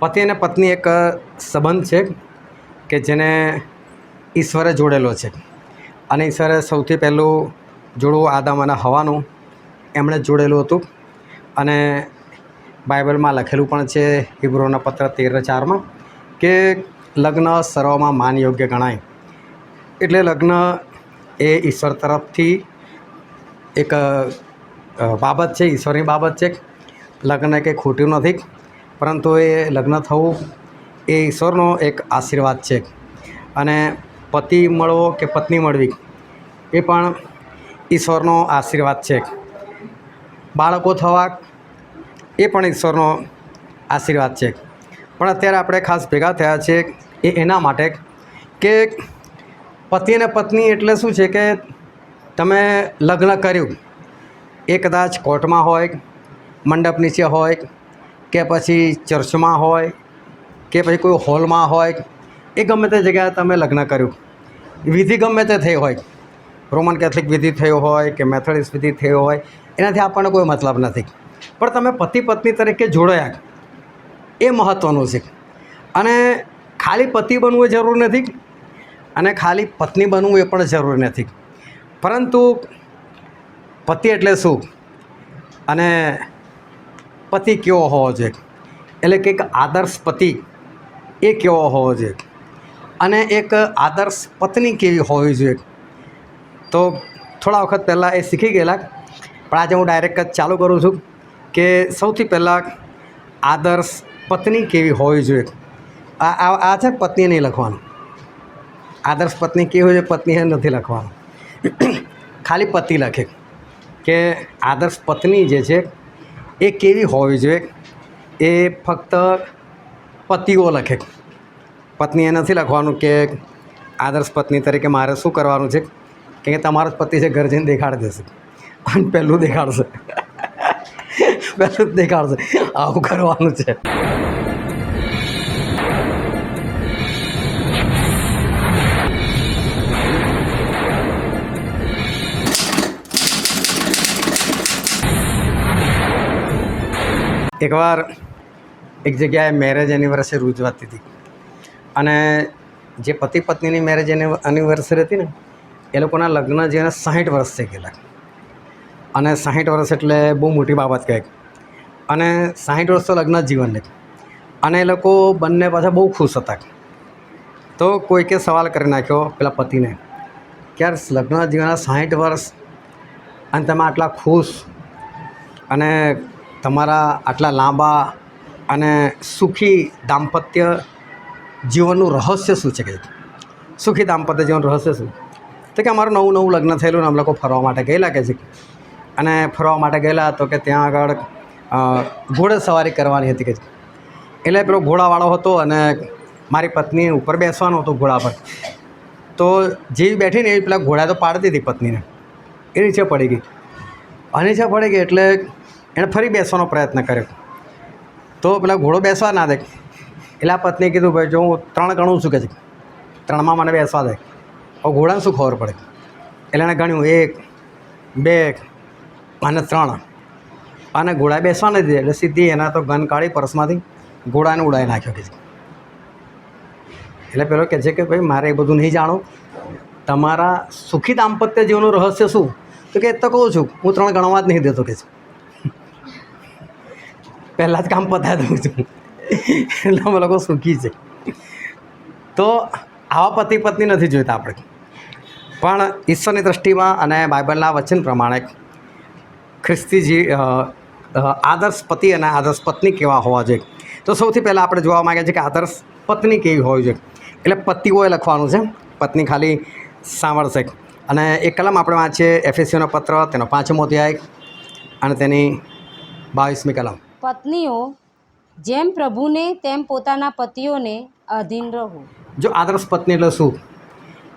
પતિ અને પત્ની એક સંબંધ છે કે જેને ઈશ્વરે જોડેલો છે. અને ઈશ્વરે સૌથી પહેલું જોડવું આદમ અને હવાનું એમણે જ જોડેલું હતું. અને બાઇબલમાં લખેલું પણ છે હિબ્રુઓના પત્ર 13:4 કે લગ્ન સર્વમાં માન યોગ્ય ગણાય. એટલે લગ્ન એ ઈશ્વર તરફથી એક બાબત છે, ઈશ્વરની બાબત છે. લગ્ન કંઈ ખોટું નથી, પરંતુ એ લગ્ન થવું એ ઈશ્વરનો એક આશીર્વાદ છે. અને પતિ મળવો કે પત્ની મળવી એ પણ ઈશ્વરનો આશીર્વાદ છે. બાળકો થવા એ પણ ઈશ્વરનો આશીર્વાદ છે. પણ અત્યારે આપણે ખાસ ભેગા થયા છે એ એના માટે કે પતિ અને પત્ની એટલે શું છે કે તમે લગ્ન કર્યું એ કદાચ કોર્ટમાં હોય, મંડપ નીચે હોય, કે પછી ચર્ચમાં હોય, કે પછી કોઈ હોલમાં હોય, એ ગમે તે જગ્યાએ તમે લગ્ન કર્યું, વિધિ ગમે તે થઈ હોય, રોમન કેથલિક વિધિ થયો હોય કે મેથોડિસ્ટ વિધિ થયો હોય, એનાથી આપણને કોઈ મતલબ નથી. પણ તમે પતિ પત્ની તરીકે જોડાયા એ મહત્ત્વનું છે. અને ખાલી પતિ બનવું એ જરૂરી નથી અને ખાલી પત્ની બનવું એ પણ જરૂરી નથી. પરંતુ પતિ એટલે શું અને પતિ કેવો હોવો જોઈએ, એટલે કે એક આદર્શ પતિ એ કેવો હોવો જોઈએ અને એક આદર્શ પત્ની કેવી હોવી જોઈએ. તો થોડા વખત પહેલાં એ શીખી ગયેલા, પણ આજે હું ડાયરેક્ટ જ ચાલુ કરું છું કે સૌથી પહેલાં આદર્શ પત્ની કેવી હોવી જોઈએ. આ છે પત્ની નહીં લખવાનું, આદર્શ પત્ની કેવી હોય છે પત્ની નથી લખવાનું, ખાલી પતિ લખે કે આદર્શ પત્ની જે છે એ કેવી હોવી જોઈએ. એ ફક્ત પતિઓ લખે, પત્નીએ નથી લખવાનું કે આદર્શ પત્ની તરીકે મારે શું કરવાનું છે, કે તમારો જ પતિ છે ઘર જઈને દેખાડી દેશે અને પહેલું દેખાડશે પહેલું જ દેખાડશે આવું કરવાનું છે. એકવાર એક જગ્યાએ મેરેજ એનિવર્સરી ઉજવાતી હતી અને જે પતિ પત્નીની મેરેજ એનિવર્સરી હતી ને એ લોકોના લગ્ન જેને 60 વર્ષ થઈ ગયેલા. અને 60 વર્ષ એટલે બહુ મોટી બાબત કહેવાય. અને 60 વર્ષ તો લગ્ન જીવન ને, અને એ લોકો બંને પાછા બહુ ખુશ હતા. તો કોઈકે સવાલ કરી નાખ્યો પેલા પતિને કે યાર લગ્ન જીવનના 60 વર્ષ અને તમે આટલા ખુશ અને તમારા આટલા લાંબા અને સુખી દાંપત્ય જીવનનું રહસ્ય શું છે? કે સુખી દાંપત્ય જીવન રહસ્ય શું? તો કે અમારું નવું લગ્ન થયેલું ને અમે લોકો ફરવા માટે ગયેલા કે છે. અને ફરવા માટે ગયેલા તો કે ત્યાં આગળ ઘોડે સવારી કરવાની હતી કે છે. એટલે પેલો ઘોડાવાળો હતો અને મારી પત્ની ઉપર બેસવાનો હતો ઘોડા પર. તો જેવી બેઠી ને એવી પેલા ઘોડા તો પાડતી હતી પત્નીને, એ નીચે પડી ગઈ. નીચે પડી ગઈ એટલે એણે ફરી બેસવાનો પ્રયત્ન કર્યો. તો પેલા ઘોડો બેસવા ના દે. એટલે આ પત્નીએ કીધું ભાઈ જો હું 3 ગણું છું કે છે, 3માં મને બેસવા દે. હવે ઘોડાને શું ખબર પડે? એટલે એણે ગણ્યું 1, 2 અને 3 અને ઘોડા બેસવા નથી દે. એટલે સીધી એના તો ગન કાઢી પર્સમાંથી ઘોડાને ઉડાવી નાખ્યો કે છે. એટલે પેલો કહે છે કે ભાઈ મારે એ બધું નહીં જાણો, તમારા સુખી દાંપત્ય જીવનનું રહસ્ય શું? તો કે તો કહું છું હું 3 ગણવા જ નહીં દેતો કે છે, પહેલાં જ કામ પતાવી દઉં છું. એટલે અમે લોકો સુખી છે. તો આવા પતિ પત્ની નથી જોઈતા આપણે, પણ ઈશ્વરની દૃષ્ટિમાં અને બાઇબલના વચન પ્રમાણે ખ્રિસ્તીજી આદર્શ પતિ અને આદર્શ પત્ની કેવા હોવા જોઈએ. તો સૌથી પહેલાં આપણે જોવા માગીએ છીએ કે આદર્શ પત્ની કેવી હોવી જોઈએ. એટલે પતિઓએ લખવાનું છે, પત્ની ખાલી સાંભળશે. અને એક કલમ આપણે વાંચીએ એફેસીઓનો પત્ર તેનો 5મો અધ્યાય અને તેની 22મી કલમ. પત્નીઓ જેમ પ્રભુને તેમ પોતાના પતિઓને આધીન રહો. જો આદર્શ પત્ની એટલે શું?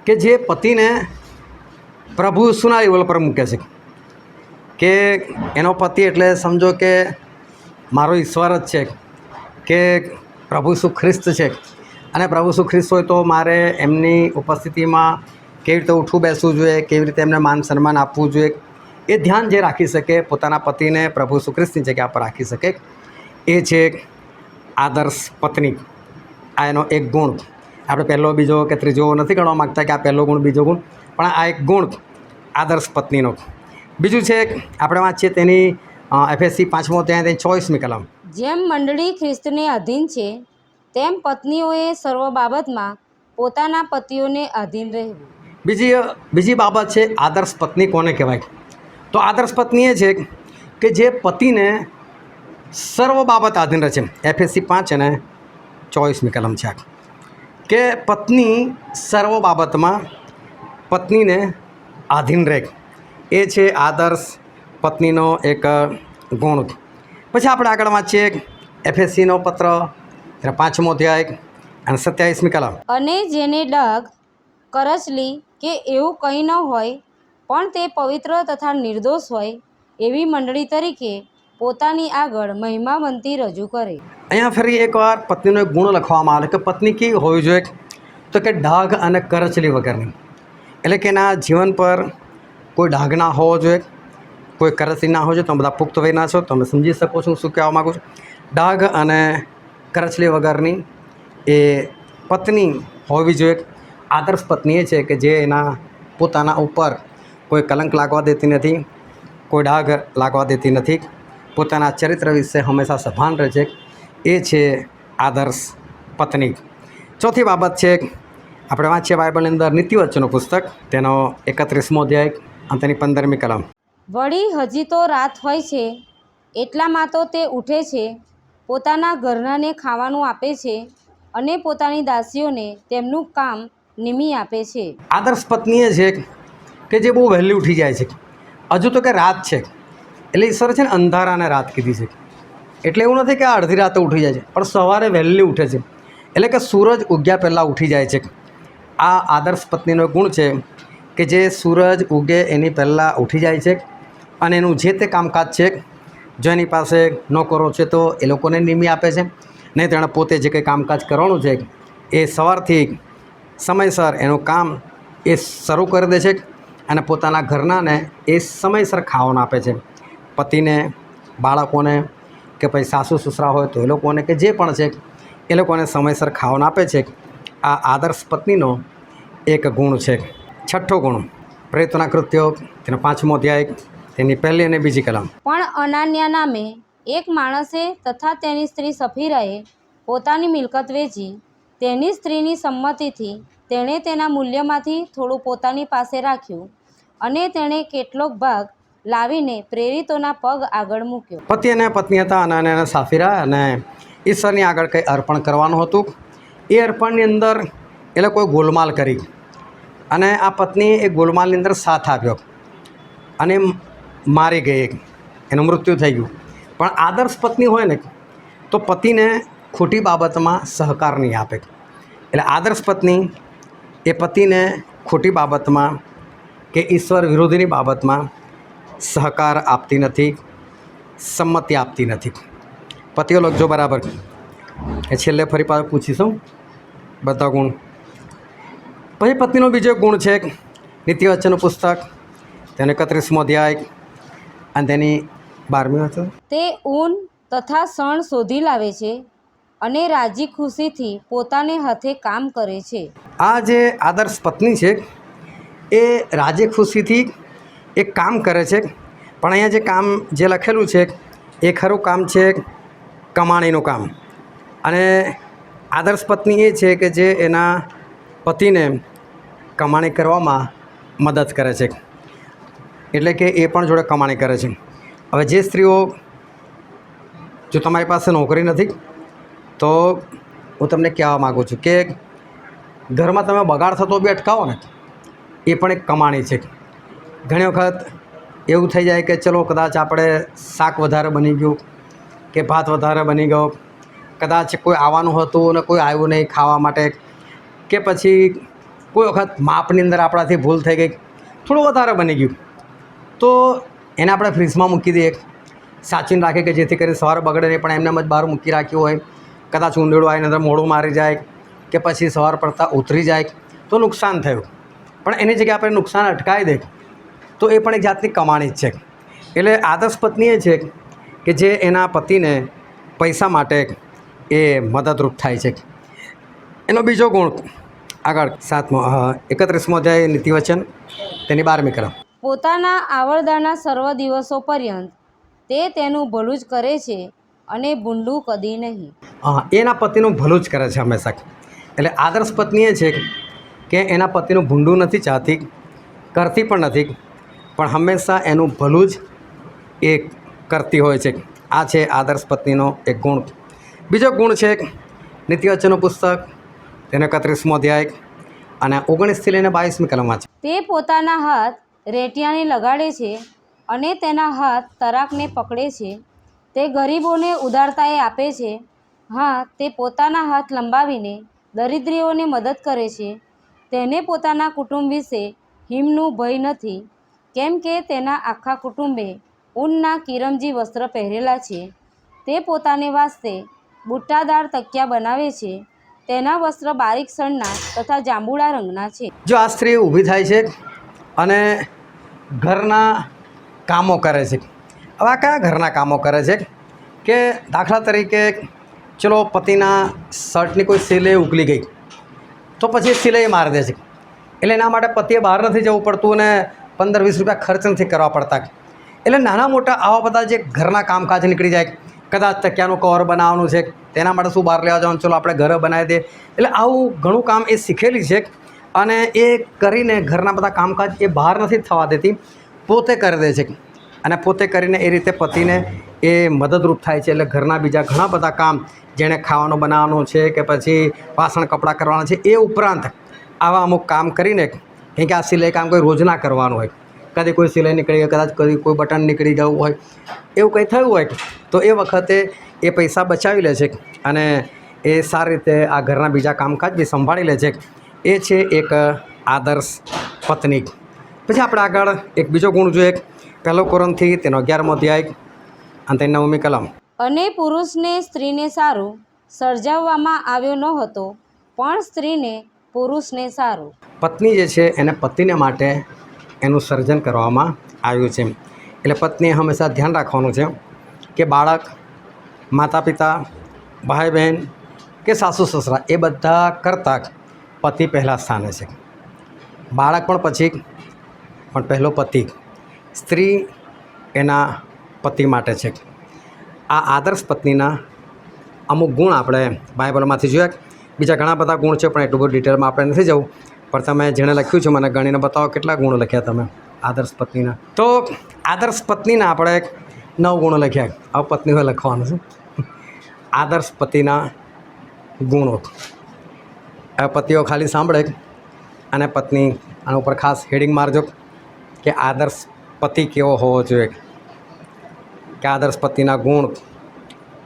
કે જે પતિને પ્રભુ સુના લેવલ પર મૂકે છે. કે એનો પતિ એટલે સમજો કે મારો ઈશ્વર જ છે, કે પ્રભુ ઈસુ ખ્રિસ્ત છે. અને પ્રભુ ઈસુ ખ્રિસ્ત હોય તો મારે એમની ઉપસ્થિતિમાં કેવી રીતે ઉઠવું બેસવું જોઈએ, કેવી રીતે એમને માન સન્માન આપવું જોઈએ, એ ધ્યાન જે રાખી શકે પોતાના પતિને પ્રભુ ઈસુ ખ્રિસ્તની જગ્યા પર રાખી શકે, એ છે આદર્શ પત્ની, આ એનો એક ગુણ. આપણે પહેલો બીજો કે ત્રીજો નથી ગણવા માગતા કે આ પહેલો ગુણ બીજો ગુણ, પણ આ એક ગુણ આદર્શ પત્નીનો. બીજું છે આપણે વાંચીએ તેની FSC 5મો અધ્યાય તેની 24મી કલમ. જેમ મંડળી ખ્રિસ્તને આધીન છે તેમ પત્નીઓએ સર્વ બાબતમાં પોતાના પતિઓને આધીન રહેવું. બીજી બાબત છે આદર્શ પત્ની કોને કહેવાય? તો આદર્શ પત્ની એ છે કે જે પતિને સર્વ બાબત આધીન રહે છે. FSC 5 અને 24મી કલમ છે કે પત્ની સર્વ બાબતમાં પત્નીને આધીન રહે, એ છે આદર્શ પત્નીનો એક ગુણ. પછી આપણે આગળ વાંચીએ FSCનો પત્ર 5મો અધ્યાય અને 27મી કલમ. અને જેને ડગ, કરચલી કે એવું કંઈ ન હોય, પણ તે પવિત્ર તથા નિર્દોષ હોય એવી મંડળી તરીકે પોતાની આગળ મહિમાવંતી રજૂ કરે. અહીંયા ફરી એકવાર પત્નીનો એક ગુણ લખવામાં આવે કે પત્ની કેવી હોવી જોઈએ? તો કે ડાઘ અને કરચલી વગરની. એટલે કે એના જીવન પર કોઈ ડાઘ ના હોવો જોઈએ, કોઈ કરચલી ના હોવો જોઈએ. તમે બધા પુખ્ત વયના છો, તમે સમજી શકો છો શું કહેવા માગું છું. ડાઘ અને કરચલી વગરની એ પત્ની હોવી જોઈએ. આદર્શ પત્ની એ છે કે જે એના પોતાના ઉપર કોઈ કલંક લાગવા દેતી નથી, કોઈ ડાઘ લાગવા દેતી નથી, પોતાના ચરિત્ર વિશે હંમેશા સભાન રહે છે. એ છે આદર્શ પત્ની. ચોથી બાબત છે આપણે વાંચીએ બાઇબલની અંદર નીતિવચનો પુસ્તક તેનો 31મો અધ્યાય અને તેની 15મી કલમ. વળી હજી તો રાત હોય છે એટલામાં તો તે ઉઠે છે, પોતાના ઘરનાને ખાવાનું આપે છે અને પોતાની દાસીઓને તેમનું કામ નિમી આપે છે. આદર્શ પત્ની એ છે કે જે બહુ વહેલી ઉઠી જાય છે. હજુ તો કે રાત છે એટલે ઈશ્વરે છે ને અંધારાને રાત કીધી છે. એટલે એવું નથી કે આ અડધી રાતે ઉઠી જાય છે, પણ સવારે વહેલી ઉઠે છે. એટલે કે સૂરજ ઉગ્યા પહેલાં ઉઠી જાય છે. આ આદર્શ પત્નીનો ગુણ છે કે જે સૂરજ ઉગે એની પહેલાં ઉઠી જાય છે અને એનું જે તે કામકાજ છે, જો એની પાસે નોકરો છે તો એ લોકોને નિમી આપે છે, નહીં તેણે પોતે જે કંઈ કામકાજ કરવાનું છે એ સવારથી સમયસર એનું કામ એ શરૂ કરી દે છે અને પોતાના ઘરનાને એ સમયસર ખાવાનું આપે છે. પતિને, બાળકોને કે પછી સાસુ સસરા હોય તો એ લોકોને કે જે પણ છે એ લોકોને સમયસર ખાવાનું આપે છે. આ આદર્શ પત્નીનો એક ગુણ છે. છઠ્ઠો ગુણ પ્રેરિતોના કૃત્યો તેનો 5મો અધ્યાય તેની 1લી અને 2જી કલમ. પણ અનાન્યા નામે એક માણસે તથા તેની સ્ત્રી સફીરાએ પોતાની મિલકત વેચી તેની સ્ત્રીની સંમતિથી તેણે તેના મૂલ્યમાંથી થોડું પોતાની પાસે રાખ્યું અને તેણે કેટલોક ભાગ લાવીને પ્રેરિતોના પગ આગળ મૂક્યો. પતિ અને પત્ની હતા અનાન્યા અને સાફીરા, અને ઈશ્વરની આગળ કંઈ અર્પણ કરવાનું હતું. એ અર્પણની અંદર એ લોકોએ ગોલમાલ કરી અને આ પત્ની એ ગોલમાલની અંદર સાથ આપ્યો અને મારી ગઈ, એનું મૃત્યુ થઈ ગયું. પણ આદર્શ પત્ની હોય ને તો પતિને ખોટી બાબતમાં સહકાર નહીં આપે. એટલે આદર્શ પત્ની એ પતિને ખોટી બાબતમાં કે ઈશ્વર વિરોધીની બાબતમાં સહકાર આપતી નથી, સંમતિ આપતી નથી. પતિઓ લખજો બરાબર. એ છેલ્લે ફરી પાછું પૂછીશું બધા ગુણ. પછી પત્નીનો બીજો ગુણ છે નીતિવચનનું પુસ્તક તેનો 31મો અધ્યાય અને તેની 12મી વાંચો. તે ઊન તથા શણ શોધી લાવે છે અને રાજી ખુશીથી પોતાને હાથે કામ કરે છે. આ જે આદર્શ પત્ની છે એ રાજી ખુશીથી એક કામ કરે છે. પણ અહીંયા જે કામ જે લખેલું છે એ ખરું કામ છે કમાણીનું કામ. અને આદર્શ પત્ની એ છે કે જે એના પતિને કમાણી કરવામાં મદદ કરે છે, એટલે કે એ પણ જોડે કમાણી કરે છે. હવે જે સ્ત્રીઓ, જો તમારી પાસે નોકરી નથી તો હું તમને કહેવા માગું છું કે ઘરમાં તમે બગાડ થતો બી અટકાવો ને, એ પણ એક કમાણી છે. ઘણી વખત એવું થઈ જાય કે ચલો કદાચ આપણે શાક વધારે બની ગયું કે ભાત વધારે બની ગયો, કદાચ કોઈ આવવાનું હતું અને કોઈ આવ્યું નહીં ખાવા માટે, કે પછી કોઈ વખત માપની અંદર આપણાથી ભૂલ થઈ ગઈ, થોડું વધારે બની ગયું, તો એને આપણે ફ્રીજમાં મૂકી દઈએ, સાચવીને રાખીએ કે જેથી કરીને સવારે બગડે નહીં. પણ એમને જ બહાર મૂકી રાખ્યું હોય, કદાચ ઊંધેડું આવીને અંદર મોઢું મારી જાય કે પછી સવાર પડતાં ઉતરી જાય તો નુકસાન થયું. પણ એની જગ્યાએ આપણે નુકસાન અટકાવી દે તો એ પણ એક જાતની કમાણી જ છે. એટલે આદર્શ પત્ની એ છે કે જે એના પતિને પૈસા માટે એ મદદરૂપ થાય છે. એનો બીજો ગુણ આગળ 31મો અધ્યાય નીતિવચન તેની 12મી કલમ. પોતાના આવરદાના સર્વ દિવસો પર્યંત તે તેનું ભલું જ કરે છે અને ભૂંડું કદી નહીં. એના પતિનું ભલું જ કરે છે હંમેશા. એટલે આદર્શ પત્ની એ છે કે એના પતિનું ભૂંડું નથી ચાહતી, કરતી પણ નથી, પણ હંમેશા એનું ભલું જ એ કરતી હોય છે. આ છે આદર્શ પત્નીનો એક ગુણ. બીજો ગુણ છે નીતિવચનનું પુસ્તક તેનો 31મો અધ્યાય અને 19થી લઈને 22મી કલમમાં છે. તે પોતાના હાથ રેટિયાને લગાડે છે અને તેના હાથ તરાકને પકડે છે. તે ગરીબોને ઉદારતાએ આપે છે. હા, તે પોતાના હાથ લંબાવીને દરિદ્રીઓને મદદ કરે છે. તેને પોતાના કુટુંબ વિશે હિમનું ભય નથી, કેમ કે તેના આખા કુટુંબે ઊનના કિરમજી વસ્ત્ર પહેરેલા છે. તે પોતાને વાસ્તે બુટ્ટાદાર તકિયા બનાવે છે. તેના વસ્ત્ર બારીક સણના તથા જાંબુડા રંગના છે. જો આ સ્ત્રી ઊભી થાય છે અને ઘરના કામો કરે છે. હવે આ કયા ઘરના કામો કરે છે કે દાખલા તરીકે ચલો પતિના શર્ટની કોઈ સિલાઈ ઉકલી ગઈ તો પછી સિલાઈ મારી દે છે. એટલે એના માટે પતિએ બહાર નથી જવું પડતું અને 15-20 રૂપિયા ખર્ચ નથી કરવા પડતા. એટલે નાના મોટા આવા બધા જે ઘરના કામકાજ નીકળી જાય. કદાચ તકિયાનું કવર બનાવવાનું છે, તેના માટે શું બહાર લેવા જવાનું, ચલો આપણે ઘરે બનાવી દે. એટલે આવું ઘણું કામ એ શીખેલી છે અને એ કરીને ઘરના બધા કામકાજ એ બહાર નથી થવા દેતી, પોતે કરી દે છે. અને પોતે કરીને એ રીતે પતિને એ મદદરૂપ થાય છે. એટલે ઘરના બીજા ઘણા બધા કામ, જેણે ખાવાનું બનાવવાનું છે કે પછી વાસણ કપડાં કરવાના છે, એ ઉપરાંત આવા અમુક કામ કરીને, કેમ કે આ સિલાઈ કામ કોઈ રોજ ના કરવાનું હોય, કદી કોઈ સિલાઈ નીકળી ગઈ, કદાચ કદી કોઈ બટન નીકળી ગયું હોય, એવું કંઈ થયું હોય તો એ વખતે એ પૈસા બચાવી લે છે અને એ સારી રીતે આ ઘરના બીજા કામકાજ બી સંભાળી લે છે. એ છે એક આદર્શ પત્ની. પછી આપણે આગળ એક બીજો ગુણ જોઈએ, 1 કોરિન્થી તેનો 11મો અધ્યાય અને તેની 9મી કલમ. અને પુરુષને સ્ત્રીને સારું સર્જાવવામાં આવ્યો ન હતો, પણ સ્ત્રીને પુરુષને સારું. પત્ની જે છે એને પતિને માટે એનું સર્જન કરવામાં આવ્યું છે. એટલે પત્નીએ હંમેશા ધ્યાન રાખવાનું છે કે બાળક, માતા પિતા, ભાઈ બહેન કે સાસુ સસરા એ બધા કરતાં પતિ પહેલાં સ્થાને છે. બાળક પણ પછી, પણ પહેલો પતિ. સ્ત્રી એના પતિ માટે છે. આ આદર્શ પત્નીના અમુક ગુણ આપણે બાઇબલમાંથી જોયા. બીજા ઘણા બધા ગુણ છે પણ એટલું બધું ડિટેલમાં આપણે નથી જવું. પણ તમે જેણે લખ્યું છે મને ગણીને બતાવો કેટલા ગુણ લખ્યા તમે આદર્શ પત્નીના. તો આદર્શ પત્નીના આપણે 9 ગુણો લખ્યા. હવે પત્નીઓ લખવાનું છે આદર્શ પતિના ગુણો. હવે પતિઓ ખાલી સાંભળે અને પત્ની આના ઉપર ખાસ હેડિંગ મારજો કે આદર્શ પતિ કેવો હોવો જોઈએ, કે આદર્શ પતિના ગુણ,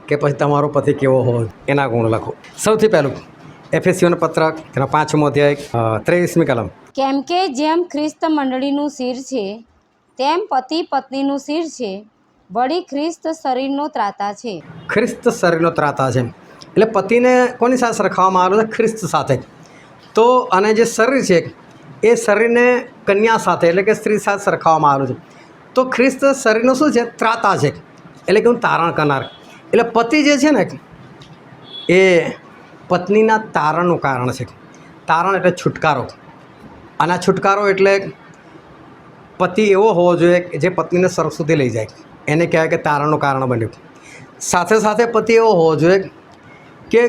કે પછી તમારો પતિ કેવો હોવો એના ગુણ લખો. સૌથી પહેલું એફેસીઓનો પત્ર તેનો 5મો અધ્યાય 23મી કલમ. કેમ કે જેમ ખ્રિસ્ત મંડળીનું શિર છે, તેમ પતિ પત્નીનું શિર છે, વળી ખ્રિસ્ત શરીરનો ત્રાતા છે. ખ્રિસ્ત શરીરનો ત્રાતા છે. એટલે પતિને કોની સાથે સરખાવવામાં આવેલો છે? ખ્રિસ્ત સાથે. તો અને જે શરીર છે એ શરીરને કન્યા સાથે એટલે કે સ્ત્રી સાથે સરખાવવામાં આવેલું છે. તો ખ્રિસ્ત શરીરનો શું છે? ત્રાતા છે, એટલે કે હું તારણ કરનાર. એટલે પતિ જે છે ને એ પત્નીના તારણનું કારણ છે. તારણ એટલે છુટકારો, અને આ છુટકારો એટલે પતિ એવો હોવો જોઈએ કે જે પત્નીને સ્વર્ગ સુધી લઈ જાય, એને કહેવાય કે તારણનું કારણ બન્યું. સાથે સાથે પતિ એવો હોવો જોઈએ કે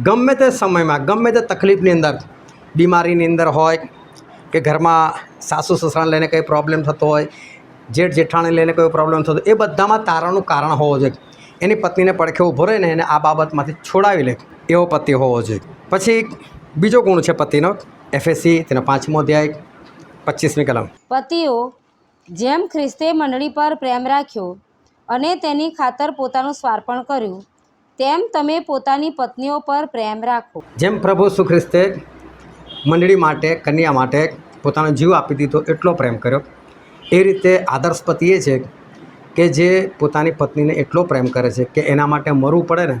ગમે તે સમયમાં, ગમે તે તકલીફની અંદર, બીમારીની અંદર હોય કે ઘરમાં સાસુ સસરાને લઈને કંઈ પ્રોબ્લેમ થતો હોય, જેઠ જેઠાણીને લઈને કોઈ પ્રોબ્લેમ થતો, એ બધામાં તારણનું કારણ હોવો જોઈએ. એની પત્નીને પડખે ઊભો રહીને એને આ બાબતમાંથી છોડાવી લે એવો પતિ હોવો જોઈએ. પછી બીજો ગુણ છે પતિનો, એફએસી તેનો 5મો અધ્યાય 25મી કલમ. પતિઓ, જેમ ખ્રિસ્તે મંડળી પર પ્રેમ રાખ્યો અને તેની ખાતર પોતાનું સ્વાર્પણ કર્યું, તેમ તમે પોતાની પત્નીઓ પર પ્રેમ રાખો. જેમ પ્રભુ ઈસુ ખ્રિસ્તે મંડળી માટે, કન્યા માટે પોતાનો જીવ આપી દીધો, એટલો પ્રેમ કર્યો, એ રીતે આદર્શ પતિ એ છે કે જે પોતાની પત્નીને એટલો પ્રેમ કરે છે કે એના માટે મરવું પડે ને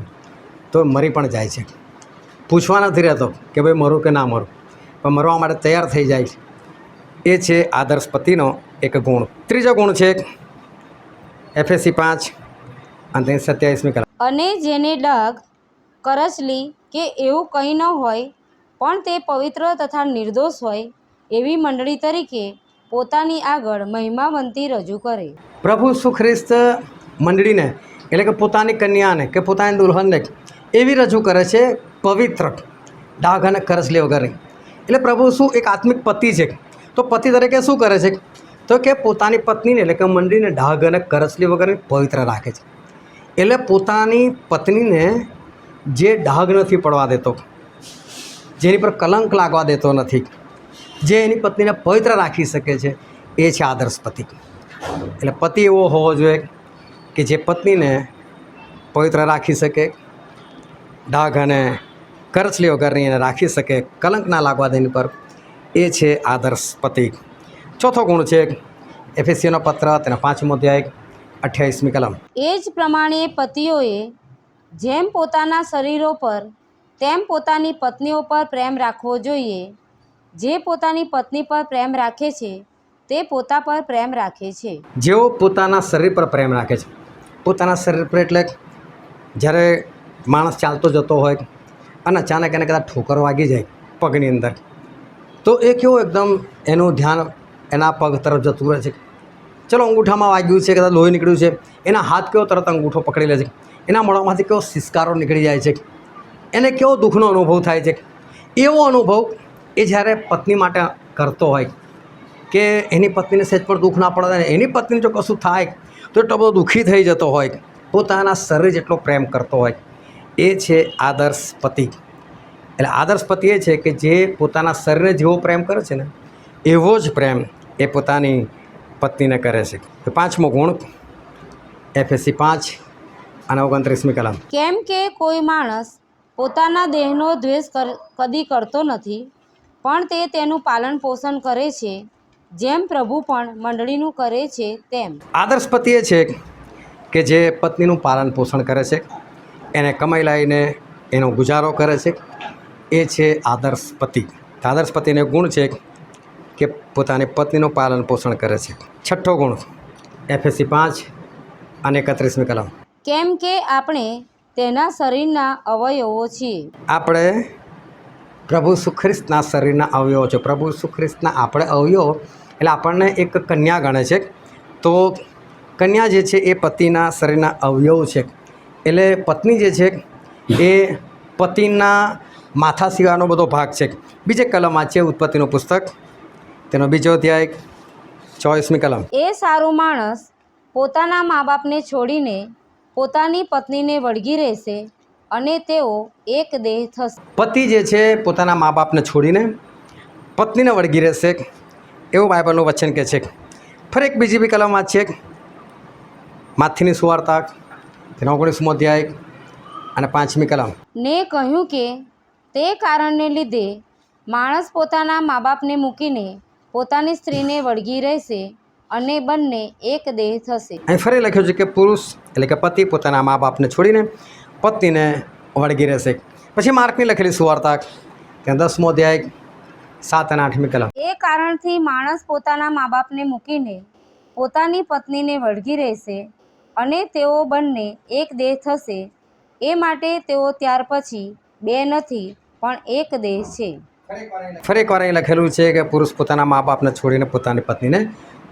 તો મરી પણ જાય છે. પૂછવા નથી રહેતો કે ભાઈ મરું કે ના મરું, પણ મરવા માટે તૈયાર થઈ જાય. એ છે આદર્શ પતિનો એક ગુણ. ત્રીજો ગુણ છે એફએસી 5 અને 27મી કલમ. અને જેને ડગ કરચલી કે એવું કંઈ ન હોય, પણ તે પવિત્ર તથા નિર્દોષ હોય એવી મંડળી તરીકે પોતાની આગળ મહિમાવંતી રજૂ કરે. પ્રભુ ઈસુ ખ્રિસ્ત મંડળીને એટલે કે પોતાની કન્યાને કે પોતાની દુલ્હનને એવી રજૂ કરે છે પવિત્ર, ડાઘ અને કરચલી વગરની. એટલે પ્રભુ શું એક આત્મિક પતિ છે, તો પતિ તરીકે શું કરે છે તો કે પોતાની પત્નીને એટલે કે મંડળીને ડાઘ અને કરચલી વગરની પવિત્ર રાખે છે. એટલે પોતાની પત્નીને જે ડાઘ નથી પડવા દેતો, જેની પર કલંક લાગવા દેતો નથી, જે એની પત્નીને પવિત્ર રાખી શકે છે, એ છે આદર્શ પતિ. એટલે પતિ એવો હોવો જોઈએ કે જે પત્નીને પવિત્ર રાખી શકે, ડાઘ અને કરચલી વગરની એને રાખી શકે, કલંક ના લાગવા દે એની પર, એ છે આદર્શ પતિ. ચોથો ગુણ છે એફેસીઓનો પત્ર તેનો 5મો અધ્યાય 28મી કલમ. એ જ પ્રમાણે પતિઓએ જેમ પોતાના શરીરો પર તેમ પોતાની પત્નીઓ પર પ્રેમ રાખવો જોઈએ. જે પોતાની પત્ની પર પ્રેમ રાખે છે તે પોતા પર પ્રેમ રાખે છે. જેઓ પોતાના શરીર પર પ્રેમ રાખે છે, પોતાના શરીર પર એટલે જ્યારે માણસ ચાલતો જતો હોય અને અચાનક એને કદાચ ઠોકર વાગી જાય પગની અંદર, તો એ કેવું એકદમ એનું ધ્યાન એના પગ તરફ જતું રહે છે. ચલો અંગૂઠામાં વાગ્યું છે, કદાચ લોહી નીકળ્યું છે, એના હાથ કેવો તરત અંગૂઠો પકડી લે છે, એના મોઢામાંથી કેવો સિસકારો નીકળી જાય છે, એને કેવો દુઃખનો અનુભવ થાય છે. એવો અનુભવ એ જ્યારે પત્ની માટે કરતો હોય કે એની પત્નીને સહેજ પણ દુઃખ ના પડે, એની પત્નીને જો કશું થાય તો એટલો બધો દુઃખી થઈ જતો હોય, પોતાના શરીર જેટલો પ્રેમ કરતો હોય, એ છે આદર્શ પતિ. એટલે આદર્શ પતિ એ છે કે જે પોતાના શરીરને જેવો પ્રેમ કરે છે ને એવો જ પ્રેમ એ પોતાની પત્નીને કરે છે. 5મો ગુણ એફએસી 5 અને 29મી કલમ. કેમ કે કોઈ માણસ પોતાના દેહનો દ્વેષ કદી કરતો નથી, પણ તે તેનું પાલન પોષણ કરે છે, જેમ પ્રભુ પણ મંડળીનું કરે છે તેમ. આદર્શ પતિ એ છે કે જે પત્નીનું પાલન પોષણ કરે છે, એને કમાઈ લાવીને એનો ગુજારો કરે છે, એ છે આદર્શ પતિ. આદર્શ પતિનો ગુણ છે કે પોતાની પત્નીનું પાલન પોષણ કરે છે. 6ઠ્ઠો ગુણ એફએસી 5 અને 31મી કલમ. કેમ કે આપણે તેના શરીરના અવયવો છીએ. આપણે પ્રભુ ઈસુ ખ્રિસ્તના શરીરના અવયવો છે. પ્રભુ ઈસુ ખ્રિસ્તના આપણે અવયવો એટલે આપણને એક કન્યા ગણે છે, તો કન્યા જે છે એ પતિના શરીરના અવયવ છે. એટલે પત્ની જે છે એ પતિના માથા સિવાયનો બધો ભાગ છે. બીજે કલમમાં છે ઉત્પત્તિનું પુસ્તક તેનો 2જો અધ્યાય 24મી કલમ. એ સારો માણસ પોતાના મા બાપને છોડીને પોતાની પત્નીને વળગી રહેશે અને તેઓ એક દેહ થશે. પતિ જે છે પોતાના મા બાપને છોડીને પત્નીને વળગી રહેશે, એવું બાઇબલનું વચન કહે છે. ફરી એક બીજી બી કલમમાં છે માથીની સુવાર્તા તેનો 19મો અધ્યાય અને 5મી કલમ. ને કહ્યું કે તે કારણને લીધે માણસ પોતાના મા બાપને મૂકીને પોતાની સ્ત્રીને વળગી રહેશે અને બંને એક દેહ થશે. અહીં ફરી લખ્યું છે કે પુરુષ એટલે કે પતિ પોતાના મા બાપને છોડીને પત્નીને વળગી રહેશે. પછી માર્કની લખેલી સુવાર્તા ત્યાં 10મો અધ્યાય 7 અને 8મી કલમ. એ કારણથી માણસ પોતાના મા બાપને મૂકીને પોતાની પત્નીને વળગી રહેશે અને તેઓ બંને એક દેહ થશે. એ માટે તેઓ ત્યાર પછી બે નથી પણ એક દેહ છે. ફરી એકવાર અહીં લખેલું છે કે પુરુષ પોતાના મા બાપને છોડીને પોતાની પત્નીને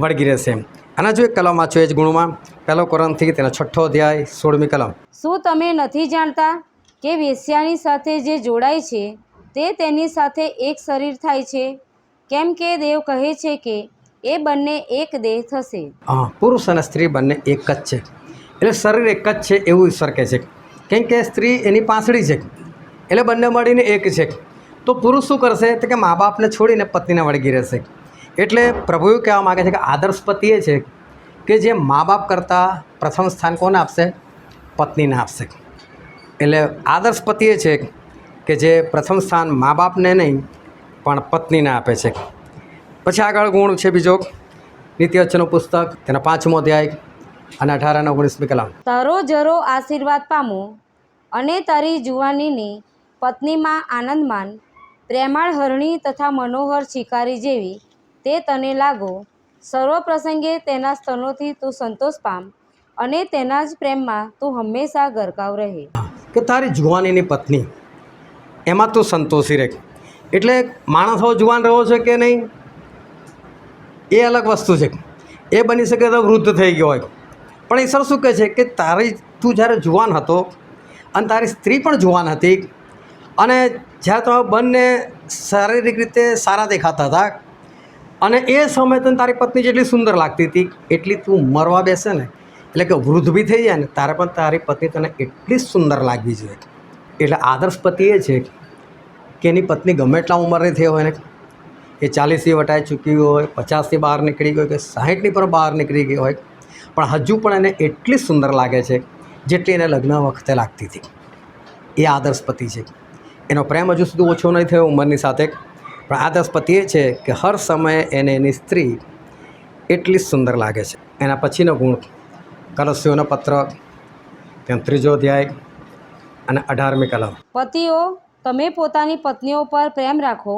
વળગી રહેશે. અને જો એક કલમ વાંચો એ જ ગુણમાં 1 કોરિન્થી તેનો 6ઠ્ઠો અધ્યાય 16મી કલમ. શું તમે નથી જાણતા કે વેશ્યાની સાથે જે જોડાય છે તે તેની સાથે એક શરીર થાય છે? કેમ કે દેવ કહે છે કે એ બંને એક દેહ થશે. હા, પુરુષ અને સ્ત્રી બંને એક જ છે, એટલે શરીર એક જ છે એવું ઈશ્વર કહે છે. કેમ કે સ્ત્રી એની પાંસળી છે, એટલે બંને મળીને એક છે. તો પુરુષ શું કરશે તો કે મા બાપને છોડીને પત્નીને વળગી રહેશે. એટલે પ્રભુ એવું કહેવા માગે છે કે આદર્શ પતિ એ છે કે જે મા બાપ કરતાં પ્રથમ સ્થાન કોને આપશે? પત્નીને આપશે. એટલે આદર્શ પતિ એ છે કે જે પ્રથમ સ્થાન મા બાપને નહીં પણ પત્નીને આપે છે. પછી આગળ ગુણ છે બીજો નીતિવચનનું પુસ્તક તેના 5મો અધ્યાય અને 18 અને 19મી કલમ. તારો જરો આશીર્વાદ પામો અને તારી જુવાનીની પત્નીમાં આનંદમાન, પ્રેમાળ હરણી તથા મનોહર શિકારી જેવી તે તને લાગો. સર્વ પ્રસંગે તેના સ્તનોથી તું સંતોષ પામ અને તેના જ પ્રેમમાં તું હંમેશા ગરકાવ રહે. કે તારી જુવાનીની પત્ની એમાં તું સંતોષી રહે. એટલે માણસ હવે જુવાન રહ્યો છે કે નહીં એ અલગ વસ્તુ છે. એ બની શકે તો વૃદ્ધ થઈ ગયો હોય, પણ ઈશ્વર શું કહે છે કે તું જ્યારે જુવાન હતો અને તારી સ્ત્રી પણ જુવાન હતી, અને જ્યારે તમે બંને શારીરિક રીતે સારા દેખાતા હતા, અને એ સમયે તને તારી પત્ની જેટલી સુંદર લાગતી હતી એટલી તું મરવા બેસે ને, એટલે કે વૃદ્ધ બી થઈ જાય ને તારે પણ તારી પત્ની તને એટલી જ સુંદર લાગવી જોઈએ. એટલે આદર્શ પતિ એ છે કે એની પત્ની ગમે એટલા ઉંમરની થઈ હોય ને, એ 40થી વટાઈ ચૂકી હોય, 50થી બહાર નીકળી ગઈ હોય કે 60ની પર બહાર નીકળી ગઈ હોય, પણ હજુ પણ એને એટલી સુંદર લાગે છે જેટલી એને લગ્ન વખતે લાગતી હતી. એ આદર્શ પતિ છે. એનો પ્રેમ હજુ સુધી ઓછો નહીં થયો ઉંમરની સાથે, પણ આદર્શ પતિ એ છે કે હર સમયે એને એની સ્ત્રી એટલી જ સુંદર લાગે છે. એના પછીનો ગુણ કલસ્યોનો પત્ર, તેનો 3જો અધ્યાય અને 18મી કલમ. પતિઓ, તમે પોતાની પત્નીઓ પર પ્રેમ રાખો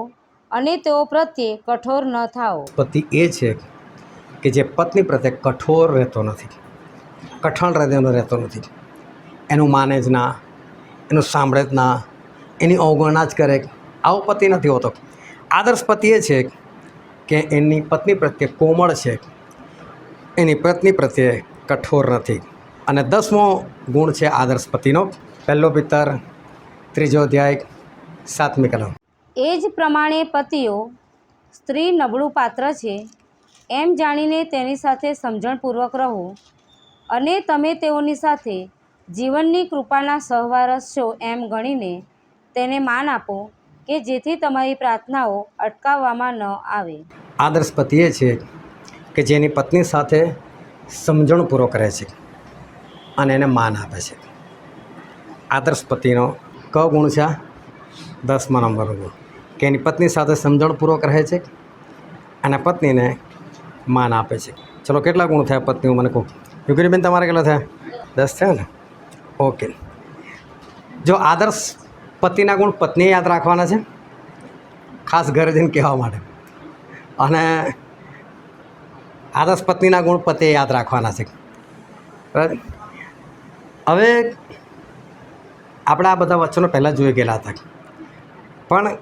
અને તેઓ પ્રત્યે કઠોર ન થાઓ. પતિ એ છે કે જે પત્ની પ્રત્યે કઠોર રહેતો નથી, કઠણ રહેતો નથી. એનું માને જ ના, એનું સાંભળે જ ના, એની અવગણના જ કરે. આવો પતિ નથી હોતો. આદર્શ પતિ એ છે કે એની પત્ની પ્રત્યે કોમળ છે, એની પત્ની પ્રત્યે કઠોર નથી. અને 10મો ગુણ છે આદર્શ પતિનો, 1 પિતર 3જો અધ્યાય 7મી કલમ. એ જ પ્રમાણે પતિઓ, સ્ત્રી નબળું પાત્ર છે એમ જાણીને તેની સાથે સમજણપૂર્વક રહો, અને તમે તેઓની સાથે જીવનની કૃપાના સહવારસ છો એમ ગણીને તેને માન આપો, કે જેથી તમારી પ્રાર્થનાઓ અટકાવવામાં ન આવે. આદર્શ પતિ એ છે કે જેની પત્ની સાથે સમજણપૂર્વક રહે છે અને એને માન આપે છે. આદર્શ પતિનો કયો ગુણ છે? 10મા નંબરનો ગુણ, કે એની પત્ની સાથે સમજણપૂર્વક રહે છે અને પત્નીને માન આપે છે. ચલો, કેટલા ગુણ થયા પત્નીઓ મને કહો. યુગરીબેન, તમારે કેટલા થયા? 10 થયા ને? ઓકે. જો આદર્શ પતિના ગુણ પત્નીએ યાદ રાખવાના છે, ખાસ ઘરે જઈને કહેવા માટે, અને આદર્શ પત્નીના ગુણ પતિએ યાદ રાખવાના છે. બરાબર. હવે આપણે આ બધા વચનો પહેલાં જોઈ ગયેલા હતા, પણ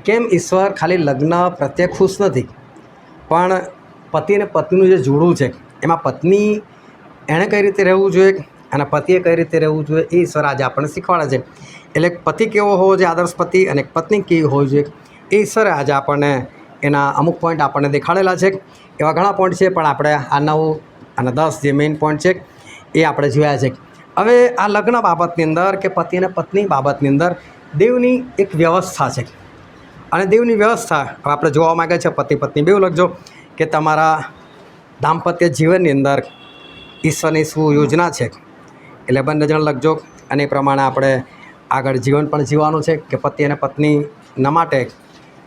કેમ ઈશ્વર ખાલી લગ્ન પ્રત્યે ખુશ નથી, પણ પતિ અને પત્નીનું જે જોડું છે એમાં પત્ની એણે કઈ રીતે રહેવું જોઈએ અને પતિએ કઈ રીતે રહેવું જોઈએ એ ઈશ્વર આજે આપણને શીખવાડે છે. એટલે પતિ કેવો હોવો જોઈએ આદર્શ પતિ, અને પત્ની કેવી હોવી જોઈએ એ ઈશ્વરે આજે આપણને એના અમુક પોઈન્ટ આપણને દેખાડેલા છે. એવા ઘણા પોઈન્ટ છે, પણ આપણે આ 9 અને 10 જે મેઇન પોઈન્ટ છે એ આપણે જોયા છે. હવે આ લગ્ન બાબતની અંદર કે પતિ અને પત્ની બાબતની અંદર દેવની એક વ્યવસ્થા છે, અને દેવની વ્યવસ્થા હવે આપણે જોવા માગે છે. પતિ પત્ની બેઉ લખજો કે તમારા દાંપત્ય જીવનની અંદર ઈશ્વરની શું યોજના છે, એટલે બંને જણ લખજો. અને એ પ્રમાણે આપણે આગળ જીવન પણ જીવવાનું છે કે પતિ અને પત્નીના માટે